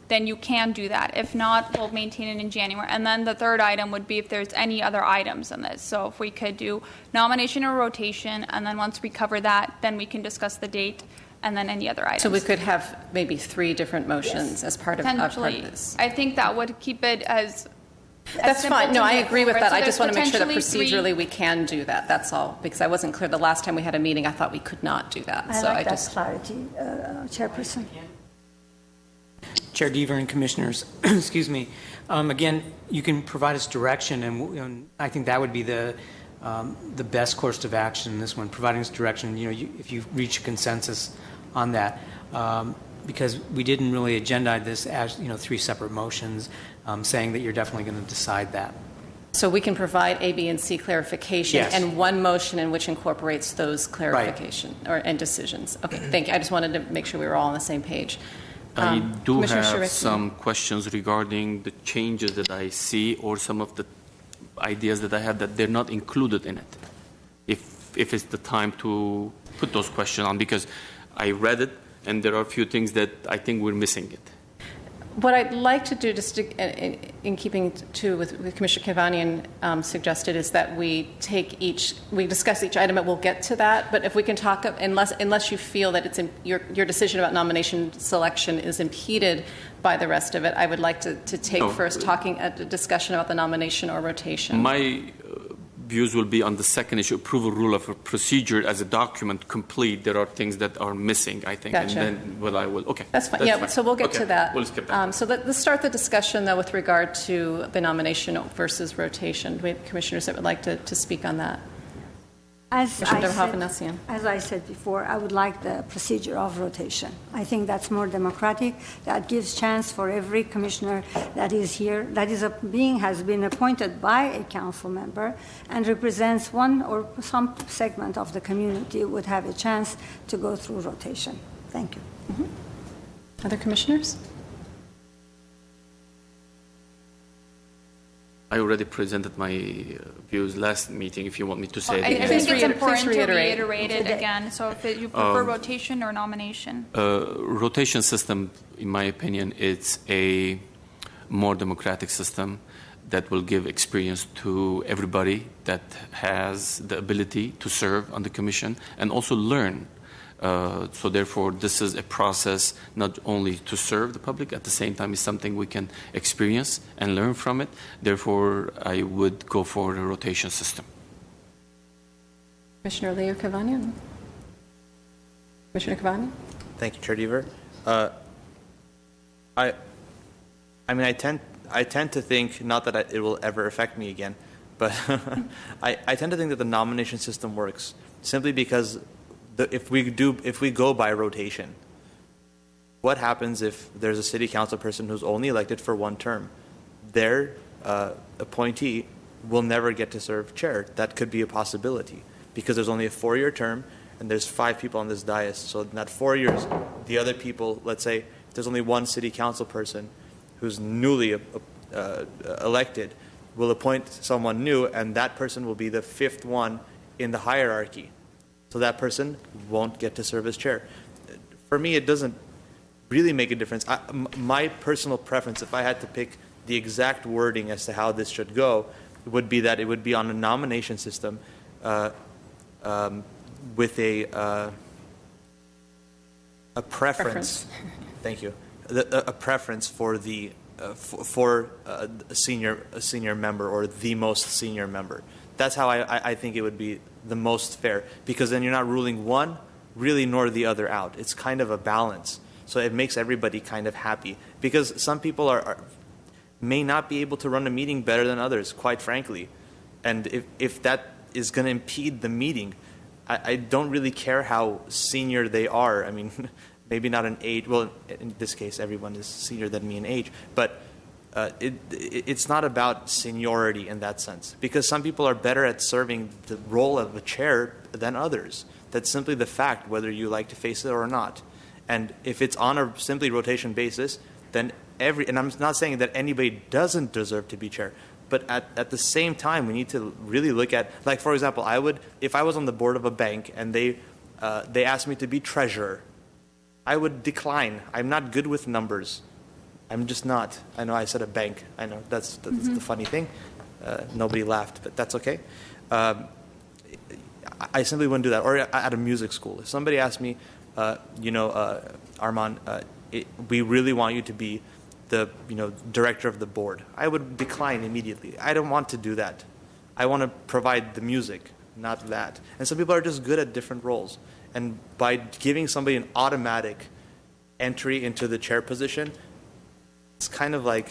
[SPEAKER 3] then you can do that. If not, we'll maintain it in January. And then the third item would be if there's any other items in this. So if we could do nomination or rotation, and then once we cover that, then we can discuss the date and then any other items.
[SPEAKER 1] So we could have maybe 3 different motions as part of this.
[SPEAKER 3] I think that would keep it as
[SPEAKER 1] That's fine. No, I agree with that.
[SPEAKER 3] So
[SPEAKER 1] I just want to make sure that
[SPEAKER 3] potentially
[SPEAKER 1] procedurally we can do that. That's all. Because I wasn't clear. The last time we had a meeting, I thought we could not do that.
[SPEAKER 8] I like that clarity, Chairperson.
[SPEAKER 10] Chair Deaver and Commissioners, excuse me. Again, you can provide us direction, and I think that would be the best course of action in this one, providing us direction, if you reach a consensus on that. Because we didn't really agendize this as, 3 separate motions saying that you're definitely going to decide that.
[SPEAKER 1] So we can provide A, B, and C clarification,
[SPEAKER 10] Yes.
[SPEAKER 1] and one motion in which incorporates those clarification and decisions. Okay, thank you. I just wanted to make sure we were all on the same page.
[SPEAKER 5] I do
[SPEAKER 1] Commissioner
[SPEAKER 5] have
[SPEAKER 1] Shireki.
[SPEAKER 5] some questions regarding the changes that I see or some of the ideas that I have that they're not included in it. If it's the time to put those questions on, because I read it and there are a few things that I think we're missing it.
[SPEAKER 1] What I'd like to do, just in keeping to with Commissioner Kevanian suggested, is that we discuss each item, and we'll get to that. But if we can talk, unless you feel that it's your decision about nomination selection is impeded by the rest of it, I would like to take first a discussion about the nomination or rotation.
[SPEAKER 5] My views will be on the second issue, approval rule of a procedure as a document complete. There are things that are missing, I think.
[SPEAKER 1] Gotcha.
[SPEAKER 5] And then I will, okay.
[SPEAKER 1] That's fine. Fine. So we'll get to that.
[SPEAKER 5] We'll skip that.
[SPEAKER 1] So let's start the discussion, though, with regard to the nomination versus rotation. Do we have commissioners that would like to speak on that?
[SPEAKER 8] As I said before, I would like the procedure of rotation. I think that's more democratic. That gives chance for every commissioner that is here, has been appointed by a council member and represents one or some segment of the community would have a chance to go through rotation. Thank you.
[SPEAKER 1] Mm-hmm. Other commissioners?
[SPEAKER 5] I already presented my views last meeting, if you want me to say it
[SPEAKER 3] I
[SPEAKER 5] again.
[SPEAKER 3] think it's important to
[SPEAKER 1] reiterate.
[SPEAKER 3] reiterate it again. So if you prefer rotation or nomination?
[SPEAKER 5] Rotation system, in my opinion, it's a more democratic system that will give experience to everybody that has the ability to serve on the commission and also learn. So therefore, this is a process not only to serve the public, at the same time, it's something we can experience and learn from it. Therefore, I would go for a rotation system.
[SPEAKER 1] Commissioner Leo Kavanian? Commissioner Kavanian?
[SPEAKER 4] Thank you, Chair Deaver. I tend to think, not that it will ever affect me again, but I tend to think that the nomination system works simply because if we go by rotation, what happens if there's a city council person who's only elected for one term? Their appointee will never get to serve chair. That could be a possibility because there's only a 4-year term and there's 5 people on this dais. So in that 4 years, the other people, let's say there's only one city council person who's newly elected, will appoint someone new, and that person will be the 5th one in the hierarchy. So that person won't get to serve as chair. For me, it doesn't really make a difference. My personal preference, if I had to pick the exact wording as to how this should go, would be that it would be on a nomination system with a preference. Thank you. A preference for the for a senior member or the most senior member. That's how I think it would be the most fair, because then you're not ruling one really nor the other out. It's kind of a balance. So it makes everybody kind of happy, because some people may not be able to run a meeting better than others, quite frankly. And if that is going to impede the meeting, I don't really care how senior they are. I mean, maybe not in age. Well, in this case, everyone is senior than me in age. But it's not about seniority in that sense, because some people are better at serving the role of a chair than others. That's simply the fact, whether you like to face it or not. And if it's on a simply rotation basis, then and I'm not saying that anybody doesn't deserve to be chair, but at the same time, we need to really look at, like, for example, if I was on the board of a bank and they asked me to be treasurer, I would decline. I'm not good with numbers. I'm just not. I know I said a bank. I know that's the funny thing. Nobody laughed, but that's okay. I simply wouldn't do that. Or at a music school, if somebody asked me, Armand, we really want you to be the director of the board, I would decline immediately. I don't want to do that. I want to provide the music, not that. And some people are just good at different roles. And by giving somebody an automatic entry into the chair position, it's kind of like,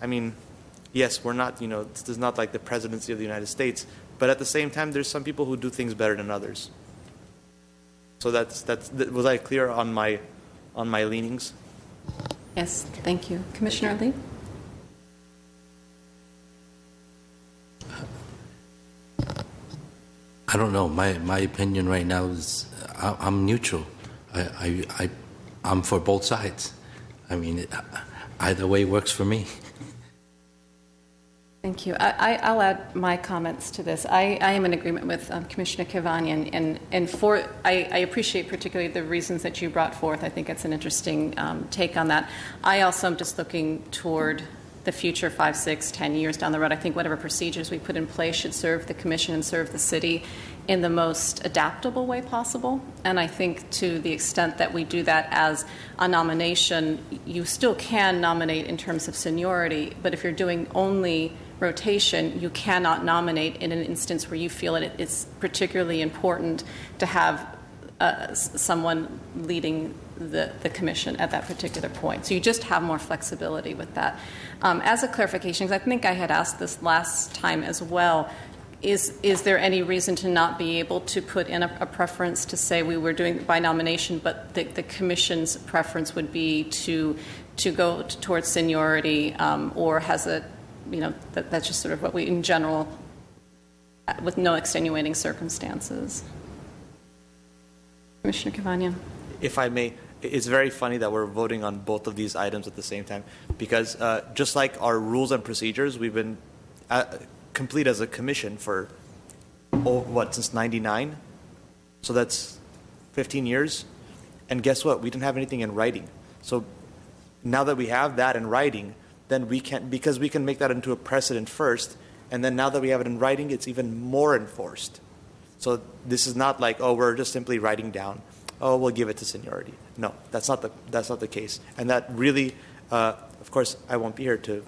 [SPEAKER 4] I mean, yes, we're not, this is not like the presidency of the United States, but at the same time, there's some people who do things better than others. So was I clear on my leanings?
[SPEAKER 1] Yes, thank you. Commissioner Lee?
[SPEAKER 9] I don't know. My opinion right now is I'm neutral. I'm for both sides. I mean, either way works for me.
[SPEAKER 1] Thank you. I'll add my comments to this. I am in agreement with Commissioner Kavanian, and I appreciate particularly the reasons that you brought forth. I think it's an interesting take on that. I also am just looking toward the future 5, 6, 10 years down the road. I think whatever procedures we put in place should serve the commission and serve the city in the most adaptable way possible. And I think to the extent that we do that as a nomination, you still can nominate in terms of seniority, but if you're doing only rotation, you cannot nominate in an instance where you feel it's particularly important to have someone leading the commission at that particular point. So you just have more flexibility with that. As a clarification, because I think I had asked this last time as well, is there any reason to not be able to put in a preference to say we were doing by nomination, but the commission's preference would be to go towards seniority, or has it, that's just sort of what we, in general, with no extenuating circumstances? Commissioner Kavanian.
[SPEAKER 4] If I may, it's very funny that we're voting on both of these items at the same time, because just like our rules and procedures, we've been complete as a commission for, since 99? So that's 15 years. And guess what? We didn't have anything in writing. So now that we have that in writing, then because we can make that into a precedent first, and then now that we have it in writing, it's even more enforced. So this is not like, we're just simply writing down, we'll give it to seniority. No, that's not the case. And that really, of course, I won't be here to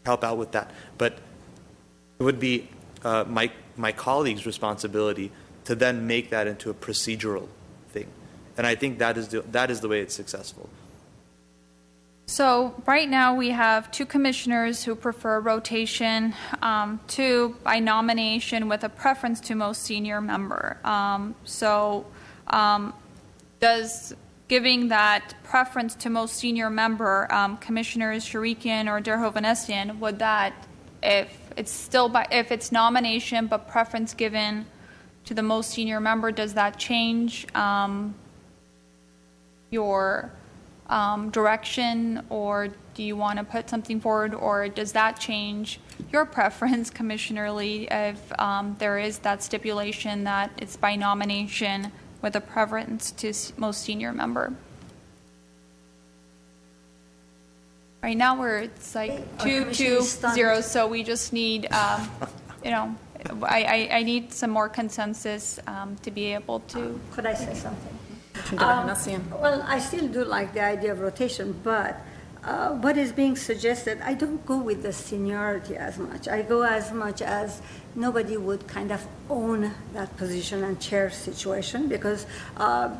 [SPEAKER 4] help out with that, but it would be my colleague's responsibility to then make that into a procedural thing. And I think that is the way it's successful.
[SPEAKER 3] So right now we have 2 commissioners who prefer rotation, 2 by nomination with a preference to most senior member. Does giving that preference to most senior member, Commissioners Sharikian or Derhovan-Estian, would that, if it's nomination but preference given to the most senior member, does that change your direction, or do you want to put something forward, or does that change your preference, Commissioner Lee, if there is that stipulation that it's by nomination with a preference to most senior member? Right now it's like 2-0, so we just need, I need some more consensus to be able to.
[SPEAKER 8] Could I say something? Well, I still do like the idea of rotation, but what is being suggested, I don't go with the seniority as much. I go as much as nobody would kind of own that position and chair situation, because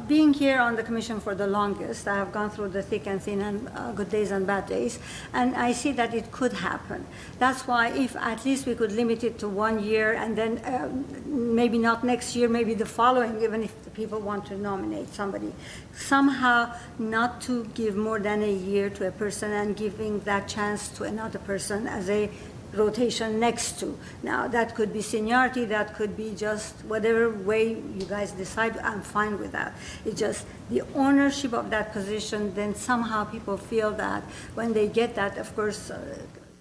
[SPEAKER 8] being here on the commission for the longest, I have gone through the thick and thin and good days and bad days, and I see that it could happen. That's why if at least we could limit it to 1 year, and then maybe not next year, maybe the following, even if the people want to nominate somebody, somehow not to give more than a year to a person and giving that chance to another person as a rotation next to. Now, that could be seniority, that could be just whatever way you guys decide, I'm fine with that. It's just the ownership of that position, then somehow people feel that when they get that, of course,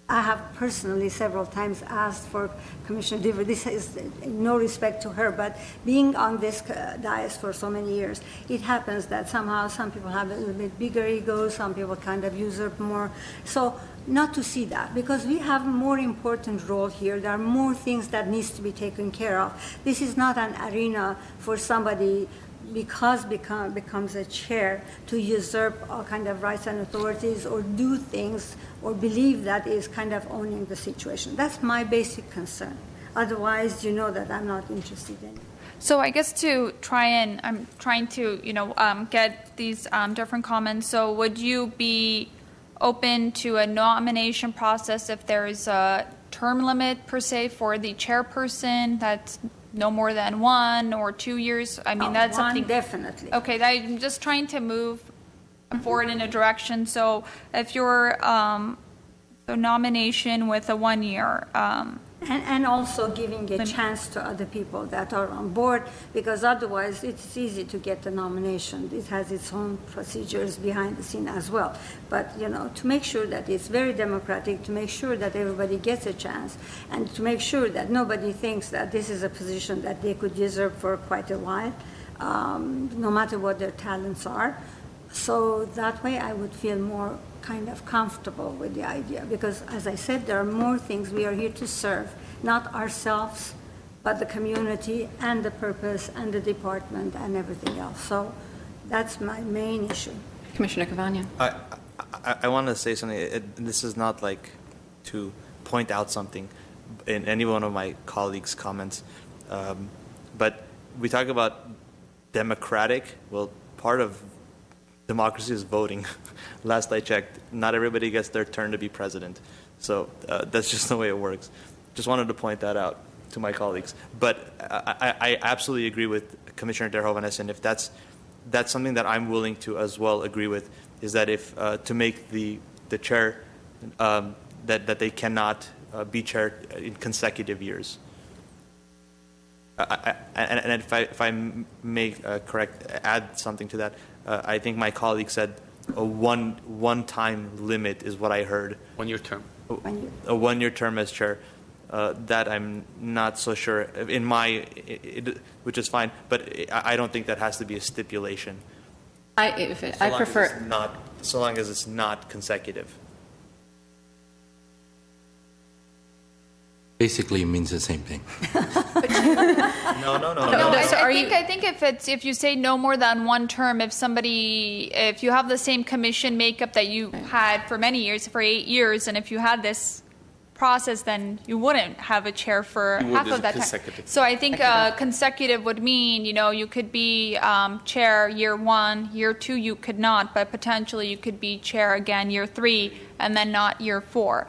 [SPEAKER 8] I have personally several times asked for Commissioner Deaver, this is no respect to her, but being on this dais for so many years, it happens that somehow some people have a little bit bigger egos, some people kind of usurp more. So not to see that, because we have a more important role here. There are more things that needs to be taken care of. This is not an arena for somebody because becomes a chair to usurp all kind of rights and authorities or do things or believe that is kind of owning the situation. That's my basic concern. Otherwise, you know that I'm not interested in it.
[SPEAKER 3] So I guess I'm trying to, get these different comments. So would you be open to a nomination process if there's a term limit per se for the chairperson that's no more than 1 or 2 years. I mean, that's
[SPEAKER 8] one,
[SPEAKER 3] something.
[SPEAKER 8] definitely.
[SPEAKER 3] Okay, I'm just trying to move forward in a direction. So if you're a nomination with a 1 year,
[SPEAKER 8] And also giving a chance to other people that are on board, because otherwise it's easy to get the nomination. It has its own procedures behind the scene as well. But, to make sure that it's very democratic, to make sure that everybody gets a chance, and to make sure that nobody thinks that this is a position that they could deserve for quite a while, no matter what their talents are. So that way I would feel more kind of comfortable with the idea, because as I said, there are more things we are here to serve, not ourselves, but the community and the purpose and the department and everything else. So that's my main issue.
[SPEAKER 1] Commissioner Cavagna.
[SPEAKER 4] I want to say something. This is not like to point out something in any one of my colleagues' comments, but we talk about democratic. Well, part of democracy is voting. Last I checked, not everybody gets their turn to be president. So that's just the way it works. Just wanted to point that out to my colleagues. But I absolutely agree with Commissioner Terhovenes, and if that's something that I'm willing to as well agree with, is that if to make the chair, that they cannot be chair in consecutive years. And if I may add something to that, I think my colleague said a one-time limit is what I heard.
[SPEAKER 5] 1 year term.
[SPEAKER 4] A 1 year term as chair. That I'm not so sure in which is fine, but I don't think that has to be a stipulation.
[SPEAKER 1] I prefer.
[SPEAKER 4] So long as it's not consecutive.
[SPEAKER 9] Basically, it means the same thing.
[SPEAKER 4] No.
[SPEAKER 3] No, I think if you say no more than 1 term, if you have the same commission makeup that you had for many years, for 8 years, and if you had this process, then you wouldn't have a chair for half of that time. So I think consecutive would mean, you could be chair year 1, year 2 you could not, but potentially you could be chair again year 3, and then not year 4.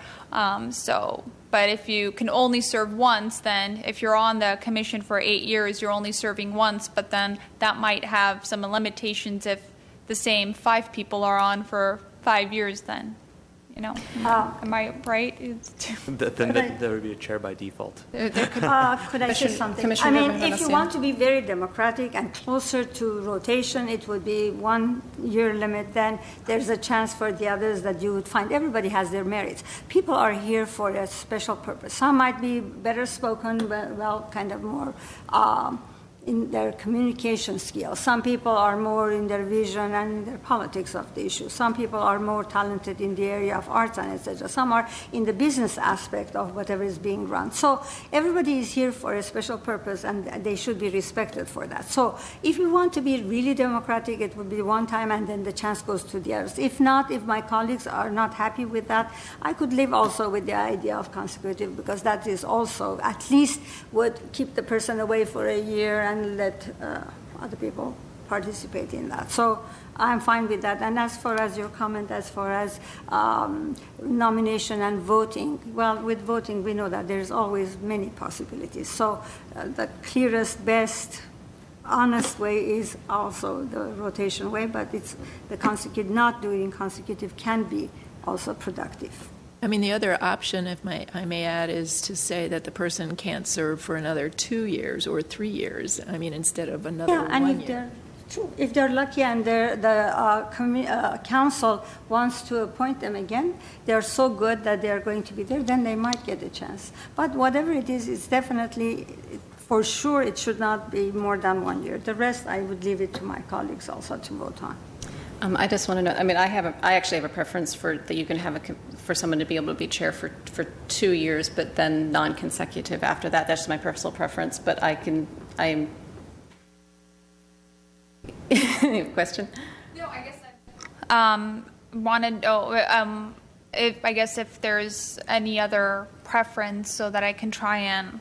[SPEAKER 3] But if you can only serve once, then if you're on the commission for 8 years, you're only serving once, but then that might have some limitations if the same 5 people are on for 5 years then. Am I right?
[SPEAKER 4] Then there would be a chair by default.
[SPEAKER 8] Could I say something? If you want to be very democratic and closer to rotation, it would be 1 year limit. Then there's a chance for the others that you would find. Everybody has their merits. People are here for a special purpose. Some might be better spoken, kind of more in their communication skills. Some people are more in their vision and in their politics of the issue. Some people are more talented in the area of arts and etc. Some are in the business aspect of whatever is being run. So everybody is here for a special purpose, and they should be respected for that. So if you want to be really democratic, it would be 1 time, and then the chance goes to the others. If not, if my colleagues are not happy with that, I could live also with the idea of consecutive, because that is also at least would keep the person away for a year and let other people participate in that. So I'm fine with that. And as far as your comment, as far as nomination and voting, well, with voting, we know that there's always many possibilities. So the clearest, best, honest way is also the rotation way, but it's the consecutive, not doing consecutive can be also productive.
[SPEAKER 7] The other option, if I may add, is to say that the person can't serve for another 2 years or 3 years. Instead of another 1 year.
[SPEAKER 8] If they're lucky and the council wants to appoint them again, they're so good that they're going to be there, then they might get a chance. But whatever it is, it's definitely, for sure, it should not be more than 1 year. The rest, I would leave it to my colleagues also to vote on.
[SPEAKER 1] I just want to know. I actually have a preference for that you can have for someone to be able to be chair for 2 years, but then non-consecutive after that. That's my personal preference. But I'm. Question?
[SPEAKER 3] No, I guess I wanted to know if there's any other preference so that I can try and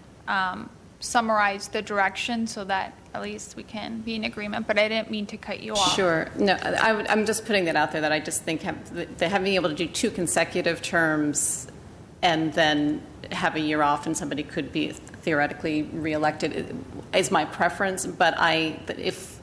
[SPEAKER 3] summarize the direction so that at least we can be in agreement, but I didn't mean to cut you off.
[SPEAKER 1] Sure. No, I'm just putting that out there that I just think having able to do 2 consecutive terms and then have a year off and somebody could be theoretically reelected is my preference, but if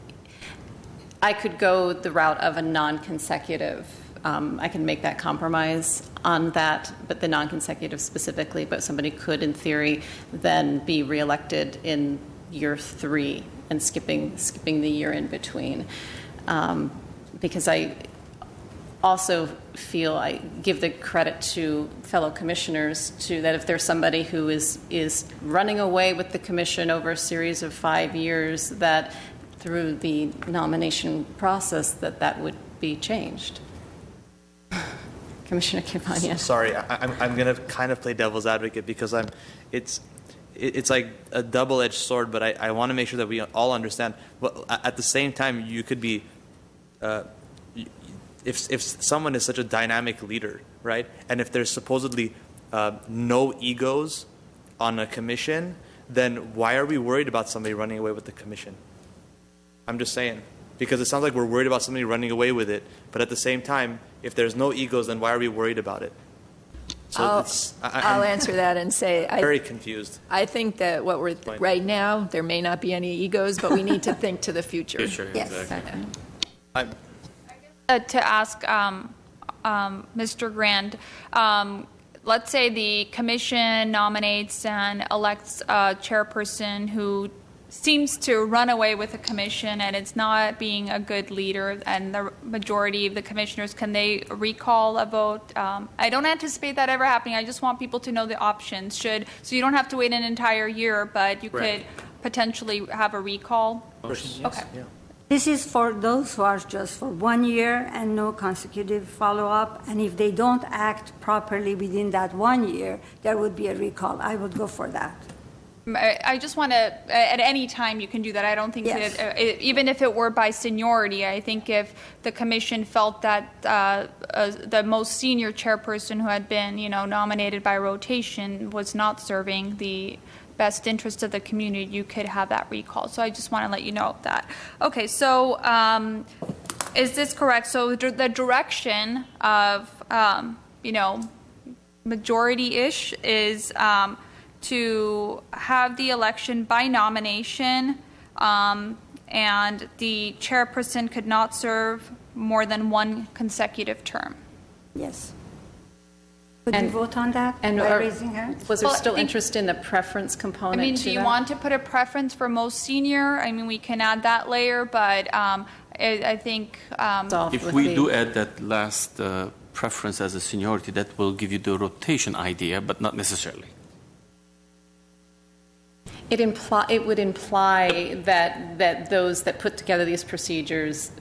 [SPEAKER 1] I could go the route of a non-consecutive, I can make that compromise on that, but the non-consecutive specifically, but somebody could, in theory, then be reelected in year 3 and skipping the year in between. Because I also feel I give the credit to fellow commissioners that if there's somebody who is running away with the commission over a series of 5 years, that through the nomination process that would be changed. Commissioner Kimpanian.
[SPEAKER 4] Sorry, I'm going to kind of play devil's advocate because it's like a double-edged sword, but I want to make sure that we all understand. Well, at the same time, you could be, if someone is such a dynamic leader, right, and if there's supposedly no egos on a commission, then why are we worried about somebody running away with the commission? I'm just saying. Because it sounds like we're worried about somebody running away with it, but at the same time, if there's no egos, then why are we worried about it? So
[SPEAKER 7] I'll answer that and say
[SPEAKER 4] I'm very confused.
[SPEAKER 7] I think that what we're right now, there may not be any egos, but we need to think to the future.
[SPEAKER 2] Yes.
[SPEAKER 1] Exactly.
[SPEAKER 3] To ask Mr. Grand, let's say the commission nominates and elects a chairperson who seems to run away with the commission and it's not being a good leader, and the majority of the commissioners, can they recall a vote? I don't anticipate that ever happening. I just want people to know the options. So you don't have to wait an entire year, but you could potentially have a recall.
[SPEAKER 4] Yes.
[SPEAKER 3] Okay.
[SPEAKER 4] Yeah.
[SPEAKER 8] This is for those who are just for 1 year and no consecutive follow-up, and if they don't act properly within that 1 year, there would be a recall. I would go for that.
[SPEAKER 3] I just want to, at any time you can do that. I don't think
[SPEAKER 8] Yes.
[SPEAKER 3] that, even if it were by seniority, I think if the commission felt that the most senior chairperson who had been, nominated by rotation was not serving the best interest of the community, you could have that recall. So I just want to let you know that. Okay, so is this correct? So the direction of, majority-ish is to have the election by nomination, and the chairperson could not serve more than 1 consecutive term.
[SPEAKER 8] Yes. Could you vote on that by raising hands?
[SPEAKER 1] Was there
[SPEAKER 3] Well,
[SPEAKER 1] still
[SPEAKER 3] I think-
[SPEAKER 1] interest in the preference component to
[SPEAKER 3] do you
[SPEAKER 1] that?
[SPEAKER 3] want to put a preference for most senior? We can add that layer, but I think
[SPEAKER 1] Solved
[SPEAKER 5] If
[SPEAKER 1] with
[SPEAKER 5] we
[SPEAKER 1] the-
[SPEAKER 5] do add that last preference as a seniority, that will give you the rotation idea, but not necessarily.
[SPEAKER 1] It would imply that those that put together these procedures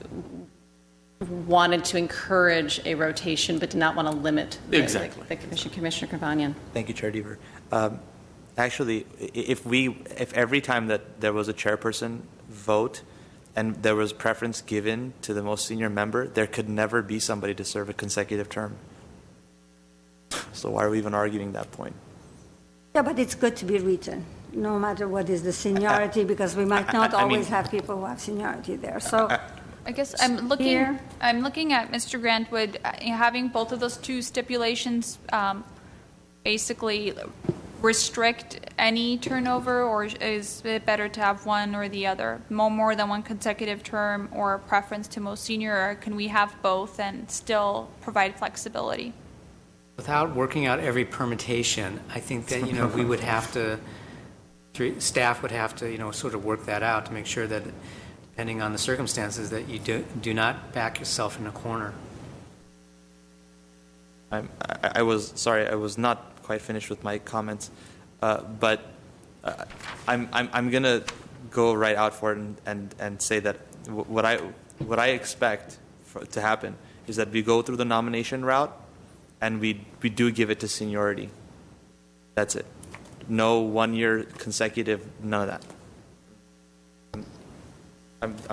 [SPEAKER 1] wanted to encourage a rotation, but did not want to limit
[SPEAKER 5] Exactly.
[SPEAKER 1] the commission. Commissioner Kavanian.
[SPEAKER 4] Thank you, Chair Deaver. Actually, if every time that there was a chairperson vote and there was preference given to the most senior member, there could never be somebody to serve a consecutive term. So why are we even arguing that point?
[SPEAKER 8] Yeah, but it's good to be written, no matter what is the seniority, because we might not always have people who have seniority there. So
[SPEAKER 3] I guess I'm looking.
[SPEAKER 8] Here.
[SPEAKER 3] I'm looking at Mr. Grant. Would having both of those 2 stipulations basically restrict any turnover, or is it better to have one or the other, more than 1 consecutive term, or a preference to most senior, or can we have both and still provide flexibility?
[SPEAKER 10] Without working out every permutation, I think that, we would have to, staff would have to, sort of work that out to make sure that, depending on the circumstances, that you do not back yourself in a corner.
[SPEAKER 4] I was not quite finished with my comments, but I'm going to go right out for it and say that what I expect to happen is that we go through the nomination route and we do give it to seniority. That's it. No 1 year consecutive, none of that.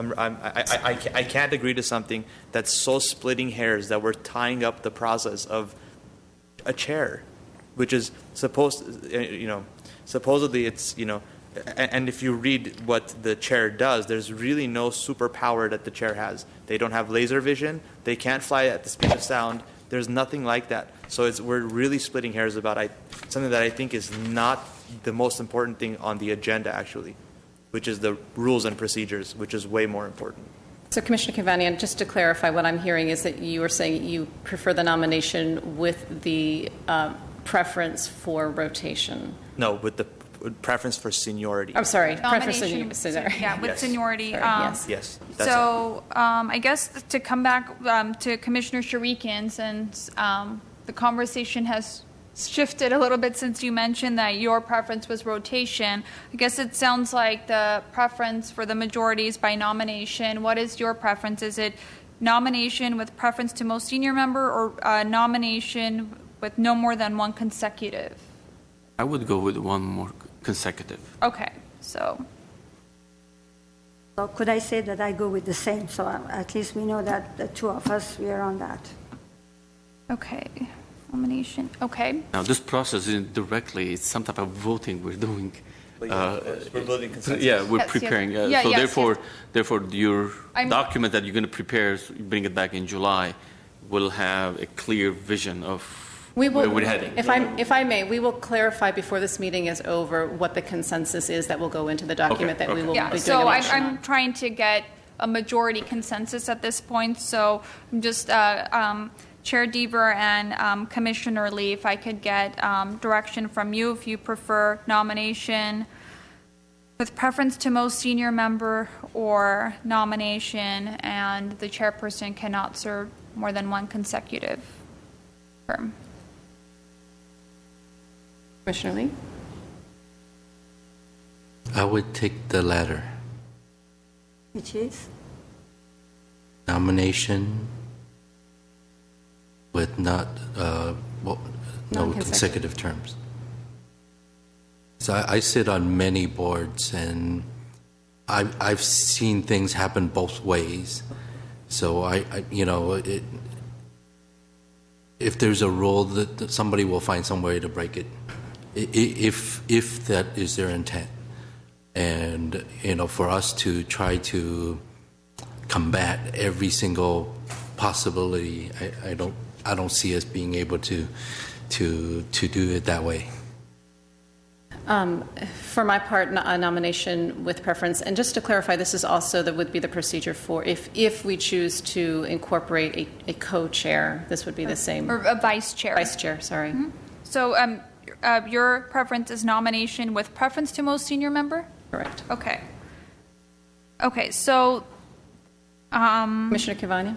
[SPEAKER 4] I can't agree to something that's so splitting hairs that we're tying up the process of a chair, which is supposedly it's and if you read what the chair does, there's really no superpower that the chair has. They don't have laser vision. They can't fly at the speed of sound. There's nothing like that. So we're really splitting hairs about something that I think is not the most important thing on the agenda, actually, which is the rules and procedures, which is way more important.
[SPEAKER 1] So, Commissioner Kivanian, just to clarify, what I'm hearing is that you are saying you prefer the nomination with the preference for rotation.
[SPEAKER 4] No, with the preference for seniority.
[SPEAKER 1] I'm sorry, preference for
[SPEAKER 3] Nomination,
[SPEAKER 1] seniority.
[SPEAKER 3] yeah, with
[SPEAKER 4] Yes.
[SPEAKER 3] seniority.
[SPEAKER 1] Yes.
[SPEAKER 4] That's
[SPEAKER 3] So I guess to come back to Commissioner Sharikian, since the conversation has shifted a little bit since you mentioned that your preference was rotation, I guess it sounds like the preference for the majority is by nomination. What is your preference? Is it nomination with preference to most senior member, or nomination with no more than one consecutive?
[SPEAKER 5] I would go with one more consecutive.
[SPEAKER 3] Okay, so
[SPEAKER 8] So could I say that I go with the same, so at least we know that the two of us, we are on that.
[SPEAKER 3] okay, nomination. Okay,
[SPEAKER 5] Now, this process isn't directly, it's some type of voting we're doing.
[SPEAKER 4] we're building consensus.
[SPEAKER 5] Yeah, we're
[SPEAKER 3] Yes, yes.
[SPEAKER 5] preparing.
[SPEAKER 3] Yeah,
[SPEAKER 5] So
[SPEAKER 3] yes,
[SPEAKER 5] therefore, your
[SPEAKER 3] I'm-
[SPEAKER 5] document that you're going to prepare, bring it back in July, will have a clear vision of where we're heading.
[SPEAKER 1] If I may, we will clarify before this meeting is over what the consensus is that will go into the document that we will
[SPEAKER 3] yeah,
[SPEAKER 1] be doing
[SPEAKER 3] so
[SPEAKER 1] a motion
[SPEAKER 3] I'm
[SPEAKER 1] on.
[SPEAKER 3] trying to get a majority consensus at this point, so I'm just, Chair Deaver and Commissioner Lee, if I could get direction from you, if you prefer nomination with preference to most senior member, or nomination and the chairperson cannot serve more than one consecutive term.
[SPEAKER 1] Commissioner Lee?
[SPEAKER 9] I would take the latter.
[SPEAKER 8] Which is?
[SPEAKER 9] Nomination with no
[SPEAKER 1] Non-consecutive.
[SPEAKER 9] consecutive terms. So I sit on many boards, and I've seen things happen both ways. So if there's a rule that somebody will find some way to break it, if that is their intent, and for us to try to combat every single possibility, I don't see us being able to do it that way.
[SPEAKER 1] For my part, a nomination with preference, and just to clarify, this is also would be the procedure for if we choose to incorporate a co-chair, this would be the same.
[SPEAKER 3] Or a vice chair.
[SPEAKER 1] Vice chair, sorry.
[SPEAKER 3] So your preference is nomination with preference to most senior member?
[SPEAKER 1] Correct.
[SPEAKER 3] Okay. Okay, so
[SPEAKER 1] Commissioner Kivanian?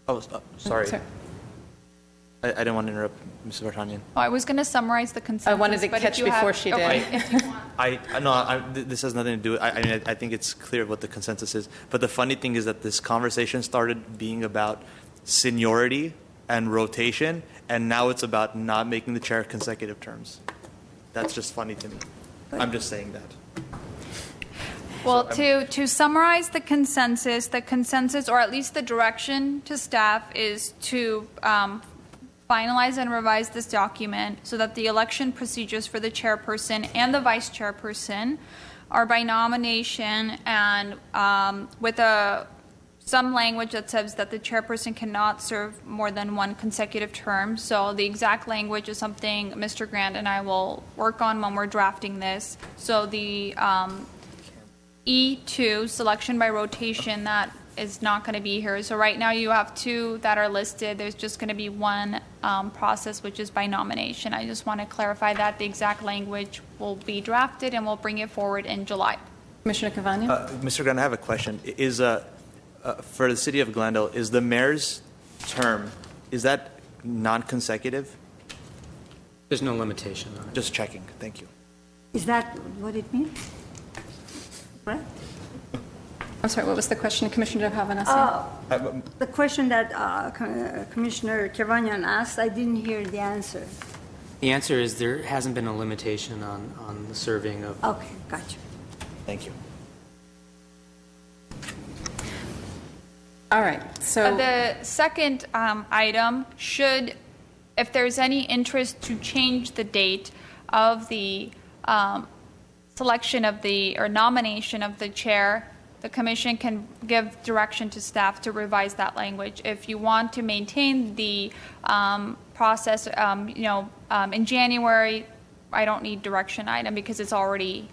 [SPEAKER 4] Oh, sorry.
[SPEAKER 1] Sorry.
[SPEAKER 4] I didn't want to interrupt Ms. Vartanian.
[SPEAKER 3] I was going to summarize the consensus.
[SPEAKER 1] I wanted to
[SPEAKER 3] but
[SPEAKER 1] catch
[SPEAKER 3] if you have-
[SPEAKER 1] before she did.
[SPEAKER 3] okay, if you want.
[SPEAKER 4] This has nothing to do with, I think it's clear what the consensus is. But the funny thing is that this conversation started being about seniority and rotation, and now it's about not making the chair consecutive terms. That's just funny to me. I'm just saying that.
[SPEAKER 3] Well, to summarize the consensus, or at least the direction to staff, is to finalize and revise this document so that the election procedures for the chairperson and the vice chairperson are by nomination, and with some language that says that the chairperson cannot serve more than one consecutive term. So the exact language is something Mr. Grant and I will work on when we're drafting this. So the E2, selection by rotation, that is not going to be here. So right now you have two that are listed. There's just going to be one process, which is by nomination. I just want to clarify that the exact language will be drafted, and we'll bring it forward in July.
[SPEAKER 1] Commissioner Kivanian?
[SPEAKER 4] Mr. Grant, I have a question. For the city of Glendale, is the mayor's term, is that non-consecutive?
[SPEAKER 10] There's no limitation on it.
[SPEAKER 4] Just checking. Thank you.
[SPEAKER 8] Is that what it means? Right?
[SPEAKER 1] I'm sorry, what was the question, Commissioner Havanasi?
[SPEAKER 8] The question that Commissioner Kivanian asked, I didn't hear the answer.
[SPEAKER 10] The answer is there hasn't been a limitation on the serving of.
[SPEAKER 8] Okay, gotcha.
[SPEAKER 4] Thank you.
[SPEAKER 1] All right, so
[SPEAKER 3] The second item should, if there's any interest to change the date of the selection of the, or nomination of the chair, the commission can give direction to staff to revise that language. If you want to maintain the process, in January, I don't need direction item because it's already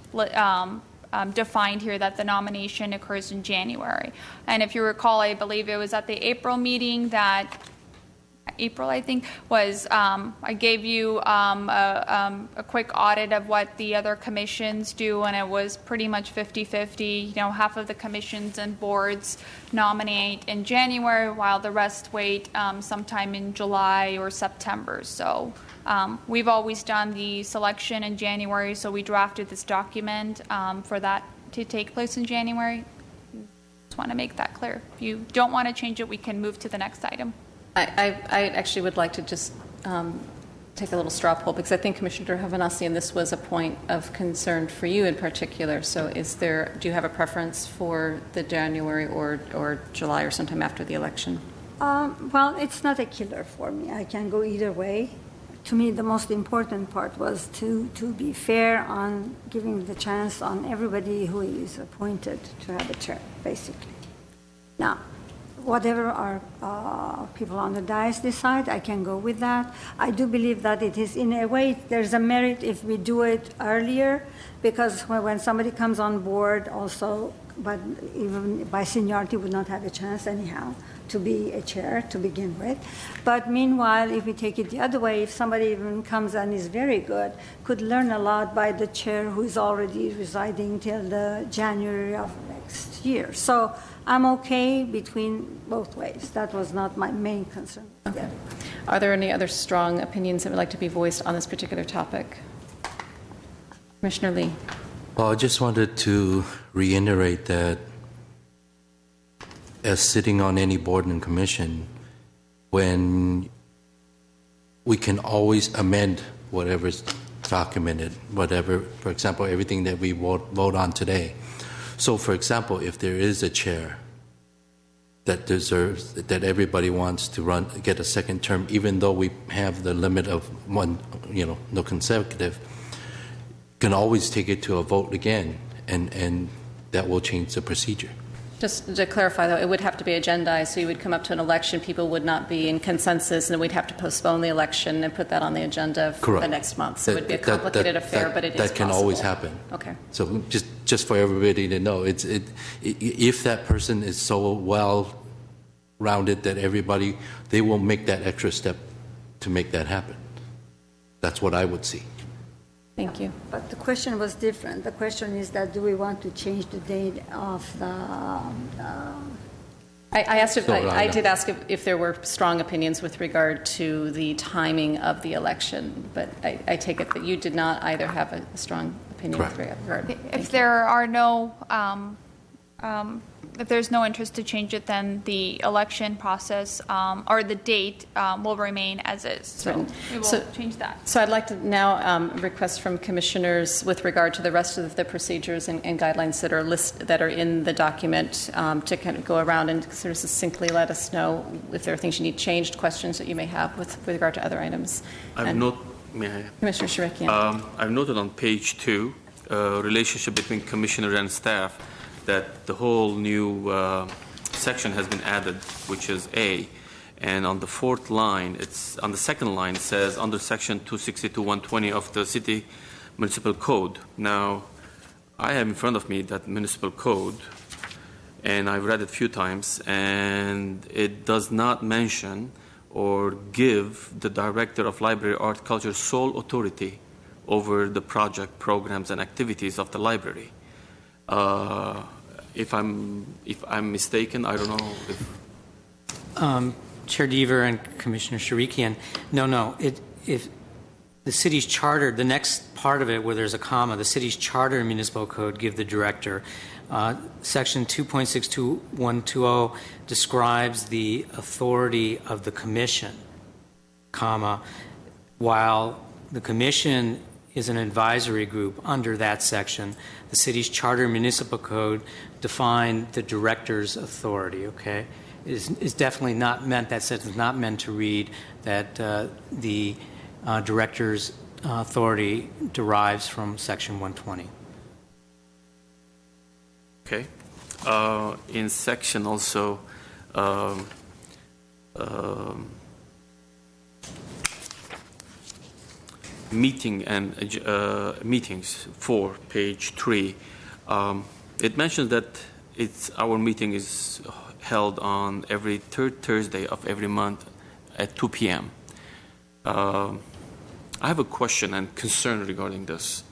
[SPEAKER 3] defined here that the nomination occurs in January. And if you recall, I believe it was at the April meeting that I think, was I gave you a quick audit of what the other commissions do, and it was pretty much 50-50. Half of the commissions and boards nominate in January, while the rest wait sometime in July or September. So we've always done the selection in January, so we drafted this document for that to take place in January. Just want to make that clear. If you don't want to change it, we can move to the next item.
[SPEAKER 1] I actually would like to just take a little straw poll, because I think Commissioner Hovhannissian, this was a point of concern for you in particular. So do you have a preference for the January or July or sometime after the election?
[SPEAKER 8] Well, it's not a killer for me. I can go either way. To me, the most important part was to be fair on giving the chance on everybody who is appointed to have a chair, basically. Now, whatever our people on the dais decide, I can go with that. I do believe that it is, in a way, there's a merit if we do it earlier, because when somebody comes on board also, but even by seniority would not have a chance anyhow to be a chair to begin with. But meanwhile, if we take it the other way, if somebody even comes and is very good, could learn a lot by the chair who is already residing till the January of next year. So I'm okay between both ways. That was not my main concern.
[SPEAKER 1] Okay. Are there any other strong opinions that would like to be voiced on this particular topic? Commissioner Lee.
[SPEAKER 9] Well, I just wanted to reiterate that as sitting on any board and commission, when we can always amend whatever's documented, whatever, for example, everything that we vote on today. So, for example, if there is a chair that deserves, that everybody wants to get a second term, even though we have the limit of one, no consecutive, can always take it to a vote again, and that will change the procedure.
[SPEAKER 1] Just to clarify, though, it would have to be agendized, so you would come up to an election, people would not be in consensus, and we'd have to postpone the election and put that on the agenda for
[SPEAKER 9] Correct.
[SPEAKER 1] the next month. So it would be a complicated affair, but it is possible.
[SPEAKER 9] That can always happen.
[SPEAKER 1] Okay.
[SPEAKER 9] So just for everybody to know, if that person is so well-rounded that they will make that extra step to make that happen. That's what I would see.
[SPEAKER 1] Thank you.
[SPEAKER 8] But the question was different. The question is that do we want to change the date of the...
[SPEAKER 1] I did ask if there were strong opinions with regard to the timing of the election, but I take it that you did not either have a strong opinion with regard.
[SPEAKER 3] If there are no... if there's no interest to change it, then the election process or the date will remain as is. So we will change that.
[SPEAKER 1] So I'd like to now request from commissioners with regard to the rest of the procedures and guidelines that are in the document to kind of go around and sort of succinctly let us know if there are things you need changed, questions that you may have with regard to other items.
[SPEAKER 5] Commissioner
[SPEAKER 1] Sharikian.
[SPEAKER 5] I've noted on page 2, relationship between commissioner and staff, that the whole new section has been added, which is A. And on the fourth line, on the second line, it says under section 262-120 of the city municipal code. Now, I have in front of me that municipal code, and I've read it a few times, and it does not mention or give the director of library, art, culture sole authority over the project, programs, and activities of the library. If I'm mistaken, I don't know if...
[SPEAKER 10] Chair Deaver and Commissioner Sharikian, no. If the city's charter, the next part of it where there's a comma, the city's charter and municipal code give the director. Section 2.62120 describes the authority of the commission, comma, while the commission is an advisory group under that section. The city's charter and municipal code define the director's authority, okay? Is definitely not meant, that sentence is not meant to read that the director's authority derives from section 120.
[SPEAKER 5] Okay. In section also, meeting and meetings for page 3, it mentions that our meeting is held on every third Thursday of every month at 2 p.m. I have a question and concern regarding this.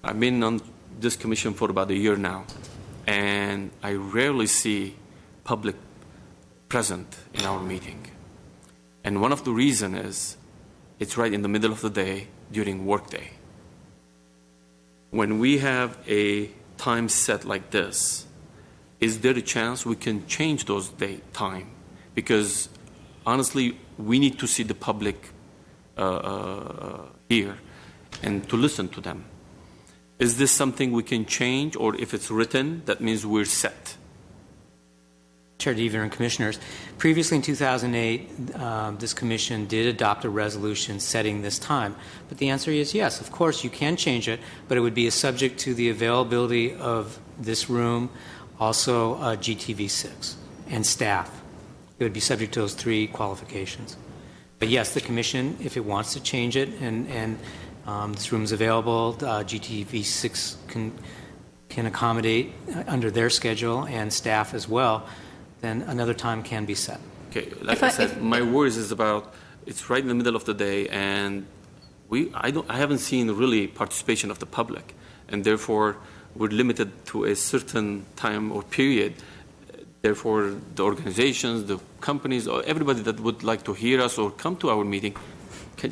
[SPEAKER 5] I've been on this commission for about a year now, and I rarely see public present in our meeting. And one of the reasons is it's right in the middle of the day during workday. When we have a time set like this, is there a chance we can change those time? Because honestly, we need to see the public here and to listen to them. Is this something we can change, or if it's written, that means we're set?
[SPEAKER 10] Chair Deaver and Commissioners, previously in 2008, this commission did adopt a resolution setting this time. But the answer is yes, of course you can change it, but it would be subject to the availability of this room, also GTV6, and staff. It would be subject to those 3 qualifications. But yes, the commission, if it wants to change it, and this room is available, GTV6 can accommodate under their schedule, and staff as well, then another time can be set.
[SPEAKER 5] Okay, like I said, my worries is about it's right in the middle of the day, and I haven't seen really participation of the public, and therefore we're limited to a certain time or period. Therefore, the organizations, the companies, or everybody that would like to hear us or come to our meeting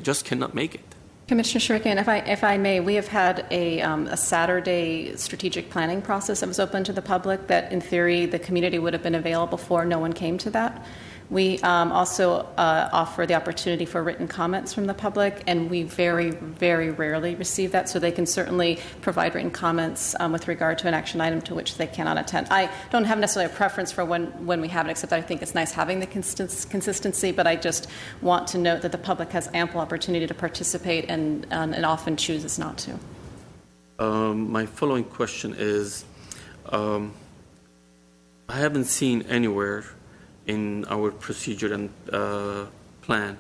[SPEAKER 5] just cannot make it.
[SPEAKER 1] Commissioner Shurikian, if I may, we have had a Saturday strategic planning process that was open to the public that, in theory, the community would have been available for. No one came to that. We also offer the opportunity for written comments from the public, and we very, very rarely receive that, so they can certainly provide written comments with regard to an action item to which they cannot attend. I don't have necessarily a preference for when we have it, except that I think it's nice having the consistency, but I just want to note that the public has ample opportunity to participate and often chooses not to.
[SPEAKER 5] My following question is, I haven't seen anywhere in our procedure and plan,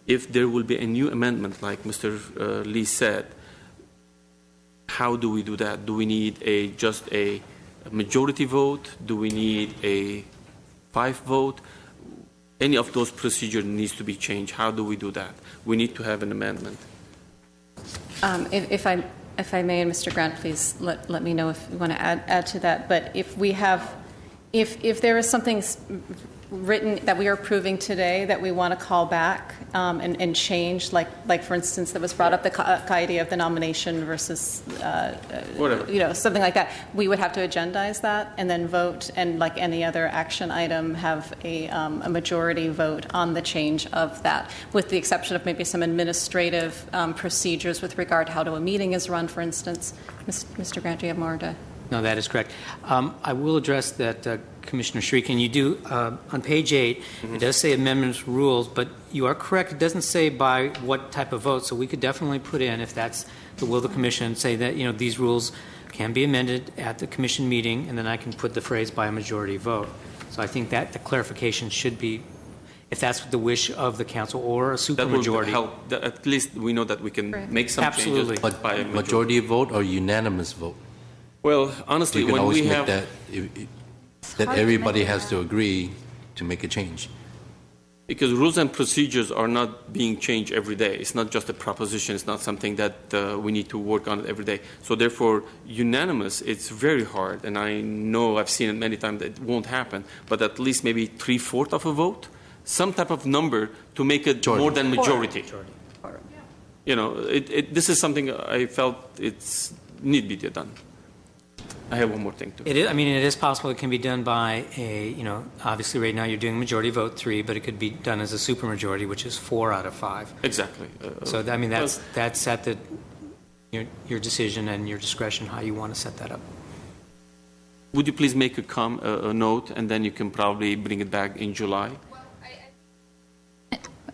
[SPEAKER 5] if there will be a new amendment, like Mr. Lee said, how do we do that? Do we need just a majority vote? Do we need a 5 vote? Any of those procedures needs to be changed. How do we do that? We need to have an amendment.
[SPEAKER 1] If I may, and Mr. Grant, please let me know if you want to add to that. But if we have, if there is something written that we are approving today that we want to call back and change, like for instance, that was brought up, the idea of the nomination versus,
[SPEAKER 5] whatever,
[SPEAKER 1] something like that, we would have to agendize that and then vote, and like any other action item, have a majority vote on the change of that, with the exception of maybe some administrative procedures with regard to how a meeting is run, for instance. Mr. Grant, do you have more to?
[SPEAKER 10] No, that is correct. I will address that, Commissioner Shrikan. You do, on page 8, it does say amendments rules, but you are correct. It doesn't say by what type of vote, so we could definitely put in, if that's the will of the commission, say that, these rules can be amended at the commission meeting, and then I can put the phrase by a majority vote. So I think that the clarification should be, if that's the wish of the council, or a supermajority.
[SPEAKER 5] That will help. At least we know that we can make some
[SPEAKER 10] Absolutely.
[SPEAKER 5] changes by a
[SPEAKER 9] Majority vote or unanimous vote?
[SPEAKER 5] Well, honestly,
[SPEAKER 9] you can
[SPEAKER 5] when
[SPEAKER 9] always
[SPEAKER 5] we
[SPEAKER 9] make
[SPEAKER 5] have
[SPEAKER 9] that everybody has to agree to make a change.
[SPEAKER 5] Because rules and procedures are not being changed every day. It's not just a proposition. It's not something that we need to work on every day. So therefore, unanimous, it's very hard. And I know I've seen it many times that it won't happen. But at least maybe 3/4 of a vote, some type of number to make it more than majority. This is something I felt it's need to be done. I have one more thing too.
[SPEAKER 10] It is possible it can be done by obviously right now you're doing majority vote 3, but it could be done as a supermajority, which is 4 out of 5.
[SPEAKER 5] Exactly.
[SPEAKER 10] That's at your decision and your discretion how you want to set that up.
[SPEAKER 5] Would you please make a note, and then you can probably bring it back in July?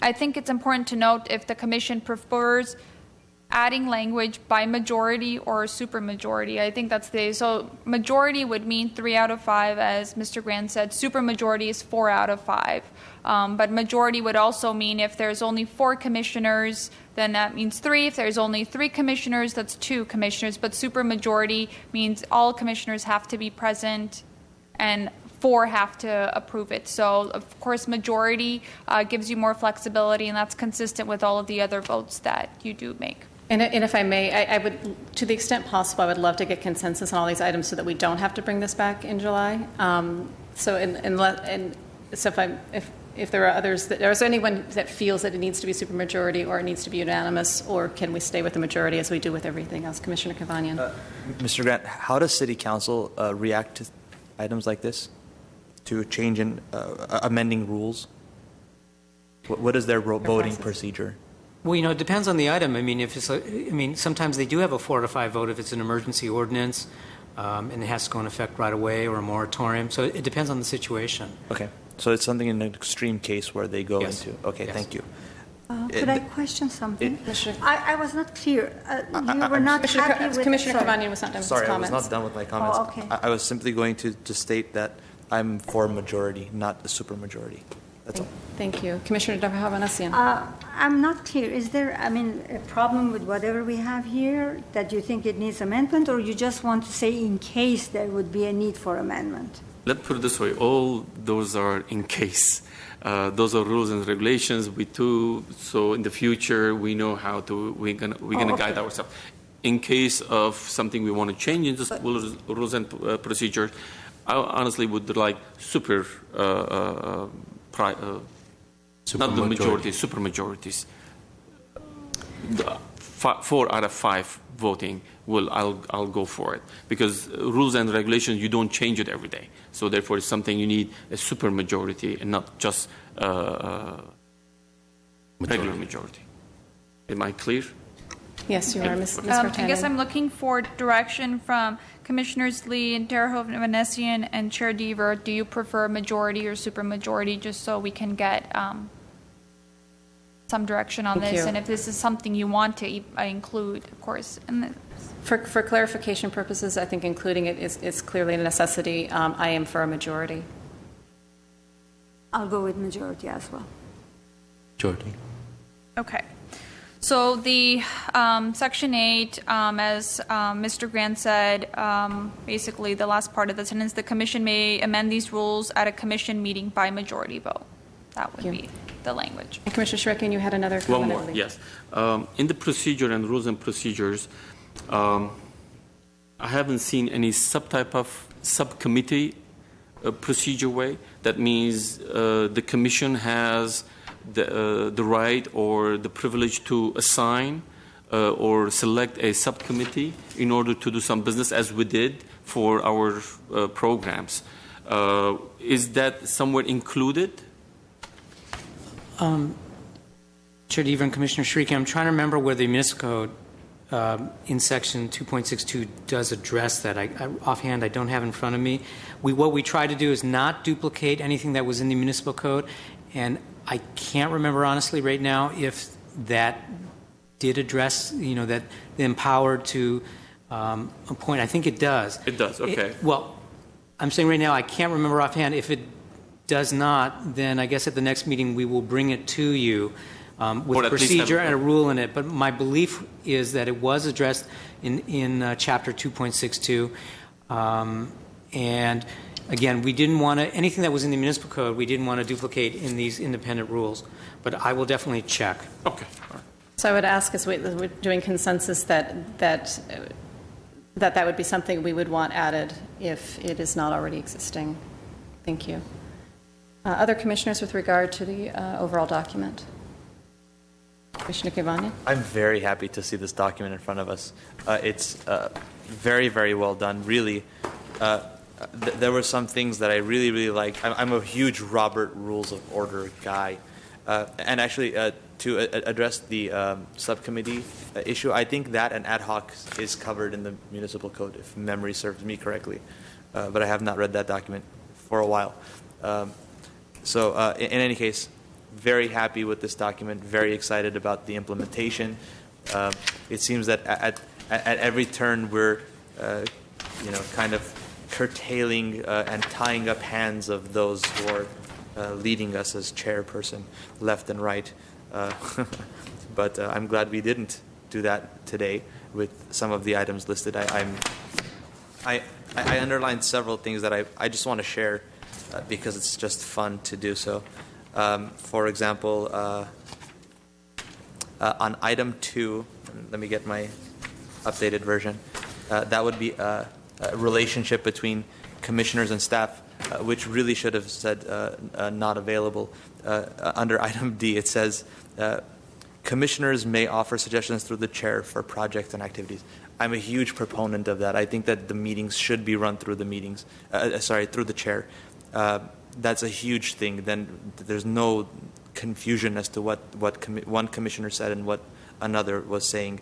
[SPEAKER 3] I think it's important to note, if the commission prefers adding language by majority or supermajority. I think that's so majority would mean 3 out of 5, as Mr. Grant said. Supermajority is 4 out of 5. But majority would also mean if there's only 4 commissioners, then that means 3. If there's only 3 commissioners, that's 2 commissioners. But supermajority means all commissioners have to be present and 4 have to approve it. So, of course, majority gives you more flexibility, and that's consistent with all of the other votes that you do make.
[SPEAKER 1] And if I may, I would, to the extent possible, I would love to get consensus on all these items so that we don't have to bring this back in July. So if there are others, is there anyone that feels that it needs to be supermajority or it needs to be unanimous, or can we stay with the majority as we do with everything else? Commissioner Kavanian.
[SPEAKER 4] Mr. Grant, how does City Council react to items like this, to change in amending rules? What is their voting procedure?
[SPEAKER 10] Well, it depends on the item. I mean, sometimes they do have a 4 to 5 vote if it's an emergency ordinance, and it has to go in effect right away, or a moratorium. So it depends on the situation.
[SPEAKER 4] Okay. So it's something in an extreme case where they go
[SPEAKER 10] Yes.
[SPEAKER 4] into. Okay,
[SPEAKER 10] Yes.
[SPEAKER 4] thank you.
[SPEAKER 8] Could I question something? I was not clear. You were not happy with...
[SPEAKER 1] Commissioner
[SPEAKER 8] sorry.
[SPEAKER 1] Kavanian was not done with
[SPEAKER 4] Sorry,
[SPEAKER 1] his
[SPEAKER 4] I was
[SPEAKER 1] comments.
[SPEAKER 4] not done with my comments.
[SPEAKER 8] Oh, okay.
[SPEAKER 4] I was simply going to state that I'm for majority, not the supermajority. That's all.
[SPEAKER 1] Thank you. Commissioner Hovhannissian.
[SPEAKER 8] I'm not clear. Is there, a problem with whatever we have here that you think it needs amendment, or you just want to say in case there would be a need for amendment?
[SPEAKER 5] Let's put it this way: all those are in case. Those are rules and regulations. So in the future, we know how to. We're gonna guide ourselves. In case of something we want to change in the rules and procedures, I honestly would like not the majority, supermajorities. 4 out of 5 voting I'll go for it, because rules and regulations, you don't change it every day. So therefore, it's something you need a supermajority and not just regular majority. Am I clear?
[SPEAKER 1] Yes, you are, Ms.
[SPEAKER 3] I
[SPEAKER 1] Vartanian.
[SPEAKER 3] guess I'm looking for direction from Commissioners Lee and Terhoeven-Vanessian and Chair Deaver. Do you prefer majority or supermajority, just so we can get some direction on
[SPEAKER 1] Thank
[SPEAKER 3] this?
[SPEAKER 1] you.
[SPEAKER 3] And if this is something you want to include, of course.
[SPEAKER 1] For clarification purposes, I think including it is clearly a necessity. I am for a majority.
[SPEAKER 8] I'll go with majority as well.
[SPEAKER 9] Majority.
[SPEAKER 3] Okay. So the Section 8, as Mr. Grant said, basically the last part of the sentence, the commission may amend these rules at a commission meeting by majority vote. That would be the language.
[SPEAKER 1] And Commissioner Shrekin, you had another comment.
[SPEAKER 5] One more, yes. In the procedure and rules and procedures, I haven't seen any subtype of subcommittee procedure way. That means the commission has the right or the privilege to assign or select a subcommittee in order to do some business, as we did for our programs. Is that somewhere included?
[SPEAKER 10] Chair Deaver and Commissioner Shrieky, I'm trying to remember where the municipal code in section 2.62 does address that. Offhand, I don't have in front of me. What we try to do is not duplicate anything that was in the municipal code, and I can't remember honestly right now if that did address, that the empowered to appoint. I think it does.
[SPEAKER 5] It does, okay.
[SPEAKER 10] Well, I'm saying right now I can't remember offhand. If it does not, then I guess at the next meeting we will bring it to you with a procedure and a rule in it. But my belief is that it was addressed in Chapter 2.62. And again, we didn't want to, anything that was in the municipal code, we didn't want to duplicate in these independent rules. But I will definitely check.
[SPEAKER 5] Okay. All right.
[SPEAKER 1] So I would ask, as we're doing consensus, that would be something we would want added if it is not already existing. Thank you. Other commissioners with regard to the overall document? Commissioner Kavanian?
[SPEAKER 4] I'm very happy to see this document in front of us. It's very, very well done. Really, there were some things that I really, really liked. I'm a huge Robert Rules of Order guy. And actually, to address the subcommittee issue, I think that an ad hoc is covered in the municipal code, if memory serves me correctly. But I have not read that document for a while. So in any case, very happy with this document, very excited about the implementation. It seems that at every turn we're, kind of curtailing and tying up hands of those who are leading us as chairperson, left and right. But I'm glad we didn't do that today with some of the items listed. I underlined several things that I just want to share because it's just fun to do so. For example, on item 2, let me get my updated version. That would be a relationship between commissioners and staff, which really should have said not available. Under item D, it says commissioners may offer suggestions through the chair for projects and activities. I'm a huge proponent of that. I think that the meetings should be run through the meetings. Through the chair. That's a huge thing. Then there's no confusion as to what one commissioner said and what another was saying.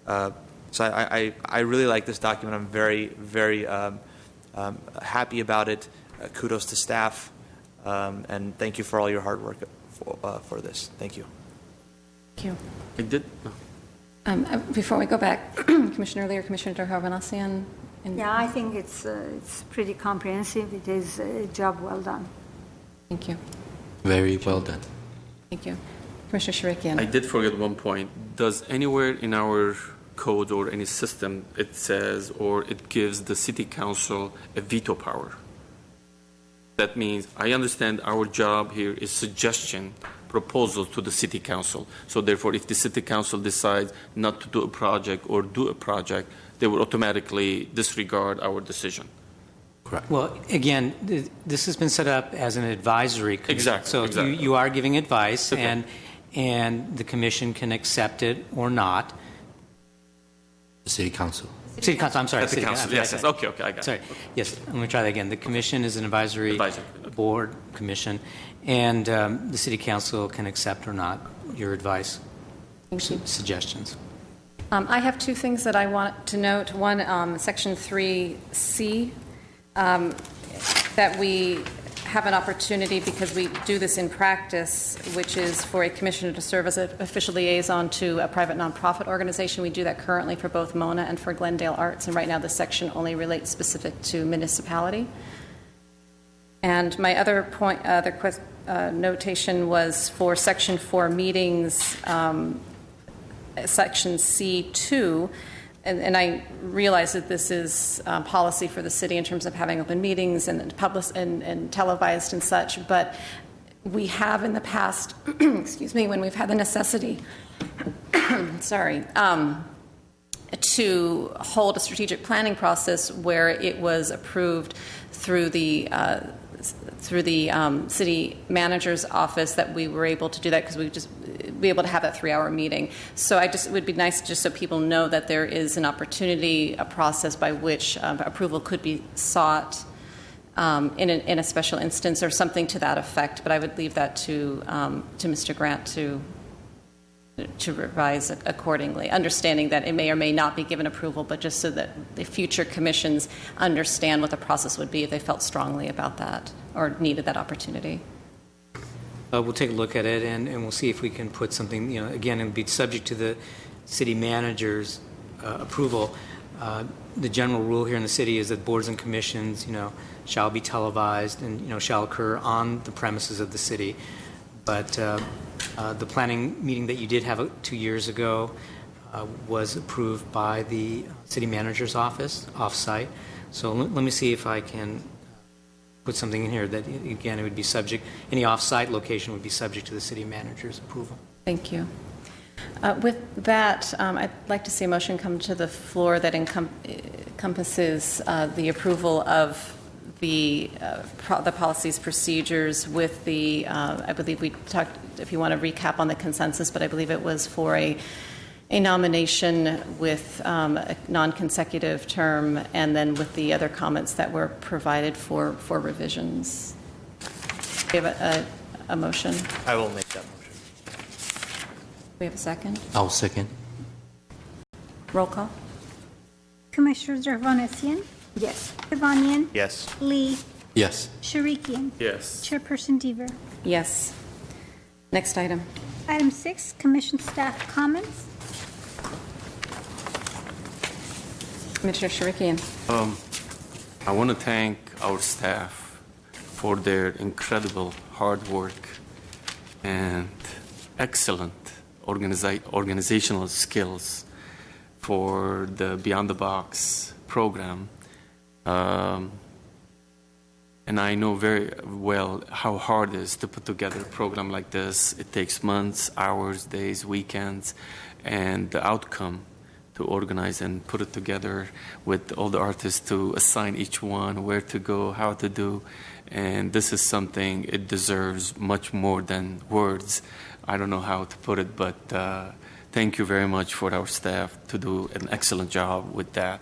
[SPEAKER 4] So I really like this document. I'm very, very happy about it. Kudos to staff, and thank you for all your hard work for this. Thank you.
[SPEAKER 1] Thank you.
[SPEAKER 5] I did.
[SPEAKER 1] Before we go back, Commissioner Lee or Commissioner Darhavanasian?
[SPEAKER 8] Yeah, I think it's pretty comprehensive. It is a job well done.
[SPEAKER 1] Thank you.
[SPEAKER 9] Very well done.
[SPEAKER 1] Thank you. Commissioner Shirikian.
[SPEAKER 5] I did forget one point. Does anywhere in our code or any system it says or it gives the city council a veto power? That means I understand our job here is suggestion, proposals to the city council. So therefore, if the city council decides not to do a project or do a project, they will automatically disregard our decision.
[SPEAKER 9] Correct.
[SPEAKER 10] Well, again, this has been set up as an advisory committee.
[SPEAKER 5] Exactly.
[SPEAKER 10] So
[SPEAKER 5] exactly.
[SPEAKER 10] You are giving advice,
[SPEAKER 5] Okay.
[SPEAKER 10] and the commission can accept it or not.
[SPEAKER 9] The city council.
[SPEAKER 10] City council, I'm sorry.
[SPEAKER 5] At the
[SPEAKER 10] city
[SPEAKER 5] council. Yes, yes. Okay, I got it.
[SPEAKER 10] Sorry. Yes, let me try that again. The commission is an advisory board commission, and the city council can accept or not your advice, suggestions.
[SPEAKER 1] I have two things that I want to note. One, Section 3C, that we have an opportunity, because we do this in practice, which is for a commissioner to serve as an official liaison to a private nonprofit organization. We do that currently for both Mona and for Glendale Arts, and right now the section only relates specific to municipality. And my other point, notation was for Section 4 meetings, Section C2, and I realize that this is policy for the city in terms of having open meetings and published and televised and such, but we have in the past, excuse me, when we've had the necessity, to hold a strategic planning process where it was approved through the city manager's office, that we were able to do that because we just be able to have that 3-hour meeting. So it would be nice just so people know that there is an opportunity, a process by which approval could be sought in a special instance or something to that effect. But I would leave that to Mr. Grant to revise accordingly, understanding that it may or may not be given approval, but just so that the future commissions understand what the process would be if they felt strongly about that or needed that opportunity.
[SPEAKER 10] We'll take a look at it, and we'll see if we can put something, again, it would be subject to the city manager's approval. The general rule here in the city is that boards and commissions, shall be televised and, shall occur on the premises of the city. But the planning meeting that you did have 2 years ago was approved by the city manager's office off-site. So let me see if I can put something in here that, again, it would be subject, any off-site location would be subject to the city manager's approval.
[SPEAKER 1] Thank you. With that, I'd like to see a motion come to the floor that encompasses the approval of the policies, procedures with the, I believe we talked, if you want to recap on the consensus, but I believe it was for a nomination with a non-consecutive term, and then with the other comments that were provided for revisions. We have a motion.
[SPEAKER 4] I will make that motion.
[SPEAKER 1] We have a second.
[SPEAKER 9] I'll second.
[SPEAKER 1] Roll call.
[SPEAKER 2] Commissioners Darhavanasian,
[SPEAKER 8] Yes.
[SPEAKER 2] Ivanian,
[SPEAKER 4] Yes.
[SPEAKER 2] Lee,
[SPEAKER 9] Yes.
[SPEAKER 2] Shirikian,
[SPEAKER 5] Yes.
[SPEAKER 2] Chairperson Deaver.
[SPEAKER 1] Yes. Next item.
[SPEAKER 2] Item 6, Commission staff comments.
[SPEAKER 1] Commissioner Shurikian.
[SPEAKER 5] I want to thank our staff for their incredible hard work and excellent organizational skills for the Beyond the Box program. And I know very well how hard it is to put together a program like this. It takes months, hours, days, weekends, and the outcome to organize and put it together with all the artists to assign each one where to go, how to do. And this is something it deserves much more than words. I don't know how to put it, but thank you very much for our staff to do an excellent job with that.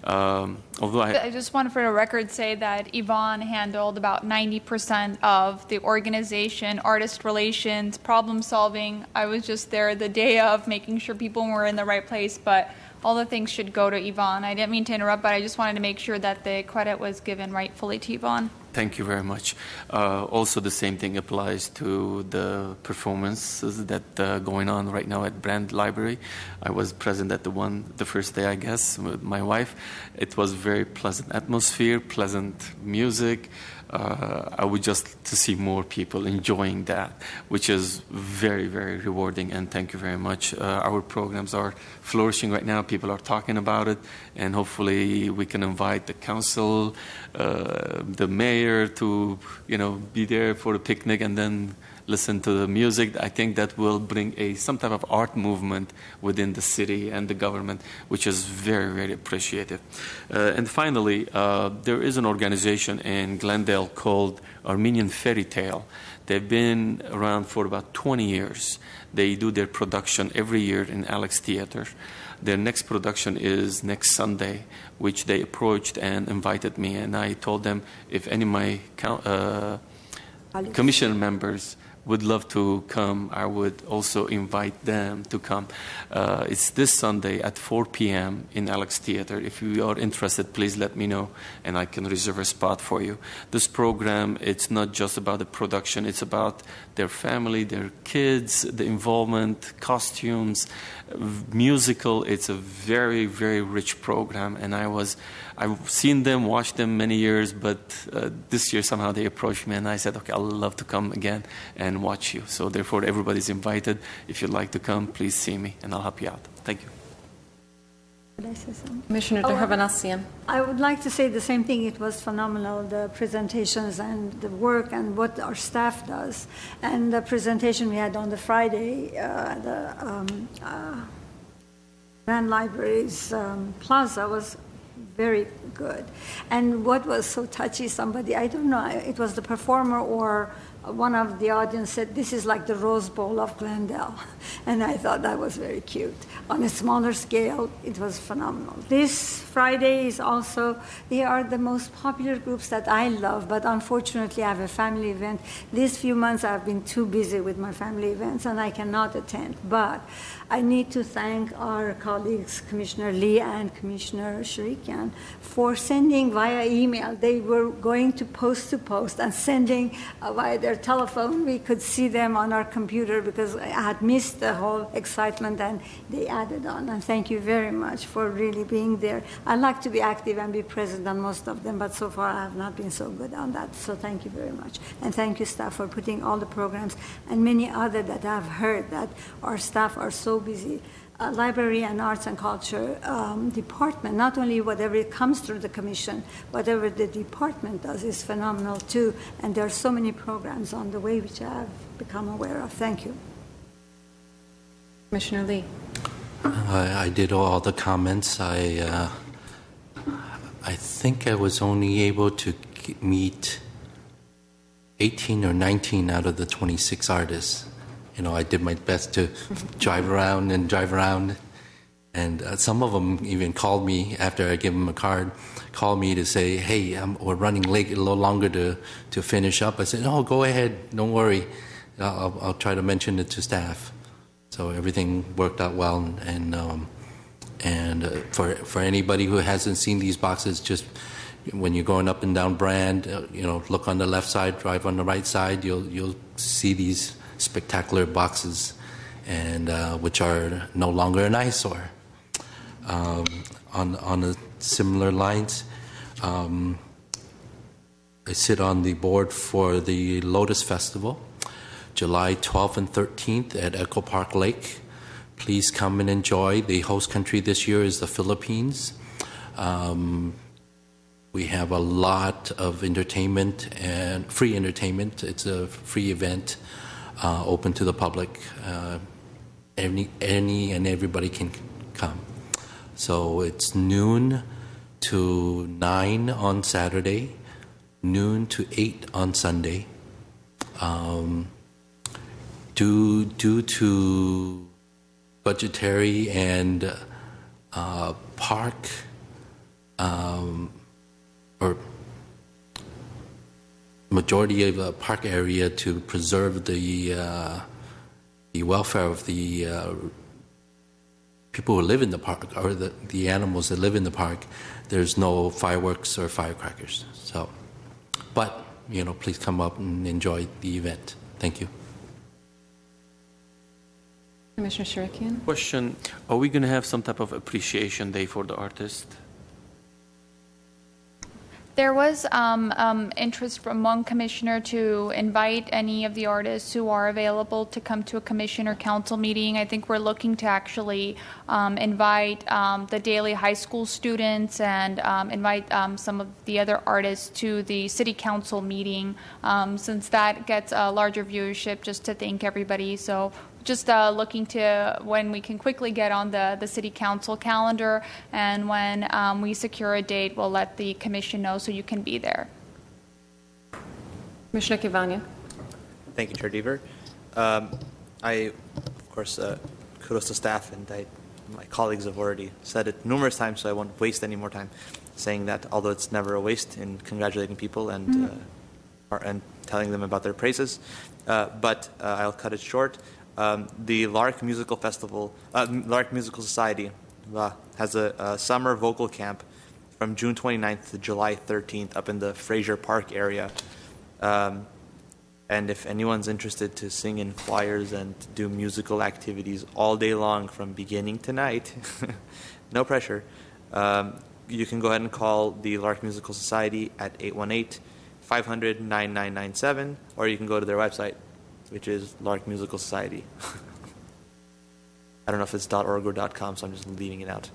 [SPEAKER 5] Although
[SPEAKER 3] I just want to, for the record, say that Yvonne handled about 90% of the organization, artist relations, problem solving. I was just there the day of making sure people were in the right place, but all the things should go to Yvonne. I didn't mean to interrupt, but I just wanted to make sure that the credit was given rightfully to Yvonne.
[SPEAKER 5] Thank you very much. Also, the same thing applies to the performances that going on right now at Brand Library. I was present at the first day, I guess, with my wife. It was very pleasant atmosphere, pleasant music. I would just to see more people enjoying that, which is very, very rewarding, and thank you very much. Our programs are flourishing right now. People are talking about it, and hopefully we can invite the council, the mayor to, be there for a picnic and then listen to the music. I think that will bring some type of art movement within the city and the government, which is very, very appreciative. And finally, there is an organization in Glendale called Armenian Fairy Tale. They've been around for about 20 years. They do their production every year in Alex Theater. Their next production is next Sunday, which they approached and invited me. And I told them if any of my commission members would love to come, I would also invite them to come. It's this Sunday at 4 p.m. in Alex Theater. If you are interested, please let me know, and I can reserve a spot for you. This program, it's not just about the production. It's about their family, their kids, the involvement, costumes, musical. It's a very, very rich program, and I've seen them, watched them many years, but this year somehow they approached me and I said, okay, I'd love to come again and watch you. So therefore, everybody's invited. If you'd like to come, please see me and I'll help you out. Thank you.
[SPEAKER 8] Could I say something?
[SPEAKER 1] Commissioner Derhavanasian.
[SPEAKER 8] I would like to say the same thing. It was phenomenal, the presentations and the work and what our staff does. And the presentation we had on the Friday, Grand Library's Plaza was very good. And what was so touchy, somebody, I don't know, it was the performer or one of the audience said, this is like the Rose Bowl of Glendale. And I thought that was very cute. On a smaller scale, it was phenomenal. This Friday is also, they are the most popular groups that I love, but unfortunately I have a family event. These few months I've been too busy with my family events and I cannot attend. But I need to thank our colleagues, Commissioner Lee and Commissioner Shurikian, for sending via email. They were going to post and sending via their telephone. We could see them on our computer because I had missed the whole excitement and they added on. And thank you very much for really being there. I like to be active and be present on most of them, but so far I have not been so good on that. So thank you very much. And thank you, staff, for putting all the programs and many other that I've heard that our staff are so busy. Library and Arts and Culture department, not only whatever comes through the commission, whatever the department does is phenomenal too. And there are so many programs on the way which I have become aware of. Thank you.
[SPEAKER 1] Commissioner Lee.
[SPEAKER 9] I did all the comments. I think I was only able to meet 18 or 19 out of the 26 artists. I did my best to drive around, and some of them even called me after I gave them a card, called me to say, hey, we're running late a little longer to finish up. I said, no, go ahead, don't worry. I'll try to mention it to staff. So everything worked out well, and for anybody who hasn't seen these boxes, just when you're going up and down Brand, look on the left side, drive on the right side, you'll see these spectacular boxes, and which are no longer an eyesore. On the similar lines. I sit on the board for the Lotus Festival, July 12th and 13th at Echo Park Lake. Please come and enjoy. The host country this year is the Philippines. We have a lot of entertainment and free entertainment. It's a free event, open to the public. Any and everybody can come. So it's noon to 9 on Saturday, noon to 8 on Sunday. Due to budgetary and park or majority of the park area to preserve the welfare of the people who live in the park or the animals that live in the park, there's no fireworks or firecrackers. So, but, please come up and enjoy the event. Thank you.
[SPEAKER 1] Commissioner Shurikian?
[SPEAKER 5] Question, are we going to have some type of appreciation day for the artist?
[SPEAKER 3] There was interest from one commissioner to invite any of the artists who are available to come to a commission or council meeting. I think we're looking to actually invite the Daly High School students and invite some of the other artists to the city council meeting, since that gets a larger viewership, just to thank everybody. So just looking to when we can quickly get on the city council calendar, and when we secure a date, we'll let the commission know so you can be there.
[SPEAKER 1] Commissioner Kivanya?
[SPEAKER 4] Thank you, Chair Deaver. I, of course, kudos to staff, and my colleagues have already said it numerous times, so I won't waste any more time saying that, although it's never a waste in congratulating people and telling them about their praises. But I'll cut it short. The Lark Musical Festival, Lark Musical Society has a summer vocal camp from June 29th to July 13th up in the Fraser Park area. And if anyone's interested to sing in choirs and do musical activities all day long from beginning to night, no pressure, you can go ahead and call the Lark Musical Society at 818-500-9997, or you can go to their website, which is Lark Musical Society. I don't know if it's .org or .com, so I'm just leaving it out.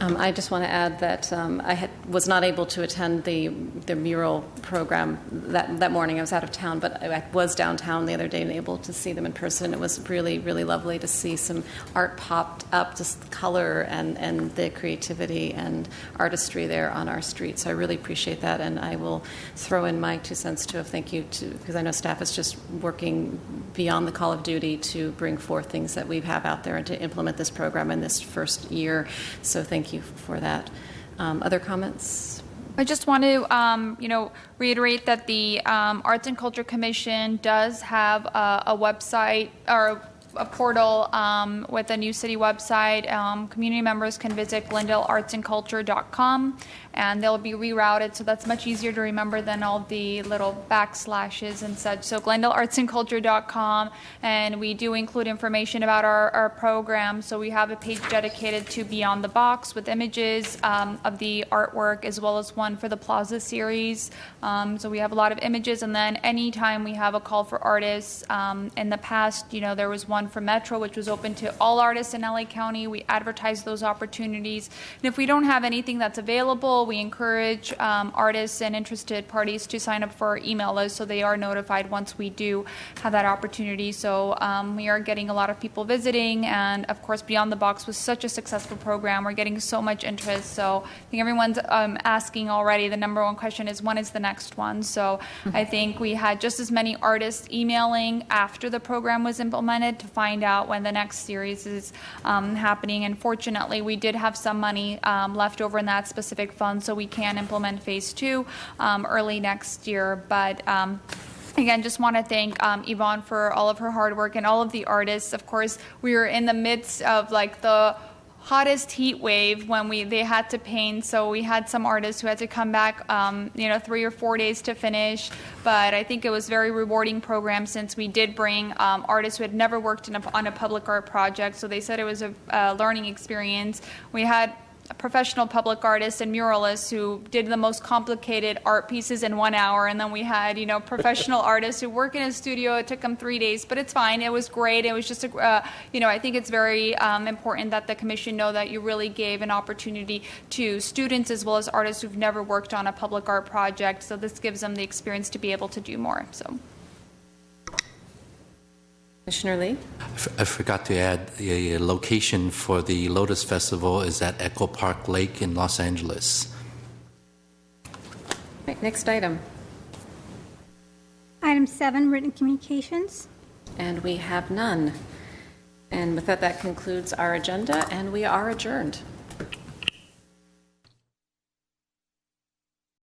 [SPEAKER 1] I just want to add that I was not able to attend the mural program that morning. I was out of town, but I was downtown the other day and able to see them in person. It was really, really lovely to see some art popped up, just color and the creativity and artistry there on our street. So I really appreciate that, and I will throw in my 2 cents too of thank you to, because I know staff is just working beyond the call of duty to bring forth things that we have out there and to implement this program in this first year. So thank you for that. Other comments?
[SPEAKER 3] I just want to, reiterate that the Arts and Culture Commission does have a website or a portal with a new city website. Community members can visit GlendaleArtsandCulture.com, and they'll be rerouted, so that's much easier to remember than all the little backslashes and such. So GlendaleArtsandCulture.com, and we do include information about our program. So we have a page dedicated to Beyond the Box with images of the artwork, as well as one for the Plaza series. So we have a lot of images, and then anytime we have a call for artists, in the past, there was one for Metro, which was open to all artists in LA County. We advertise those opportunities. And if we don't have anything that's available, we encourage artists and interested parties to sign up for our email list so they are notified once we do have that opportunity. So we are getting a lot of people visiting, and of course Beyond the Box was such a successful program. We're getting so much interest. So I think everyone's asking already. The number one question is, when is the next one? So I think we had just as many artists emailing after the program was implemented to find out when the next series is happening. And fortunately, we did have some money left over in that specific fund, so we can implement phase 2 early next year. But again, just want to thank Yvonne for all of her hard work and all of the artists. Of course, we were in the midst of the hottest heat wave when they had to paint, so we had some artists who had to come back 3 or 4 days to finish. But I think it was a very rewarding program, since we did bring artists who had never worked on a public art project, so they said it was a learning experience. We had professional public artists and muralists who did the most complicated art pieces in 1 hour, and then we had, professional artists who work in a studio. It took them 3 days, but it's fine. It was great. It was just, I think it's very important that the commission know that you really gave an opportunity to students as well as artists who've never worked on a public art project. So this gives them the experience to be able to do more. So.
[SPEAKER 1] Commissioner Lee?
[SPEAKER 9] I forgot to add the location for the Lotus Festival is at Echo Park Lake in Los Angeles.
[SPEAKER 1] Right, next item.
[SPEAKER 2] Item 7, written communications.
[SPEAKER 1] And we have none. And with that concludes our agenda, and we are adjourned.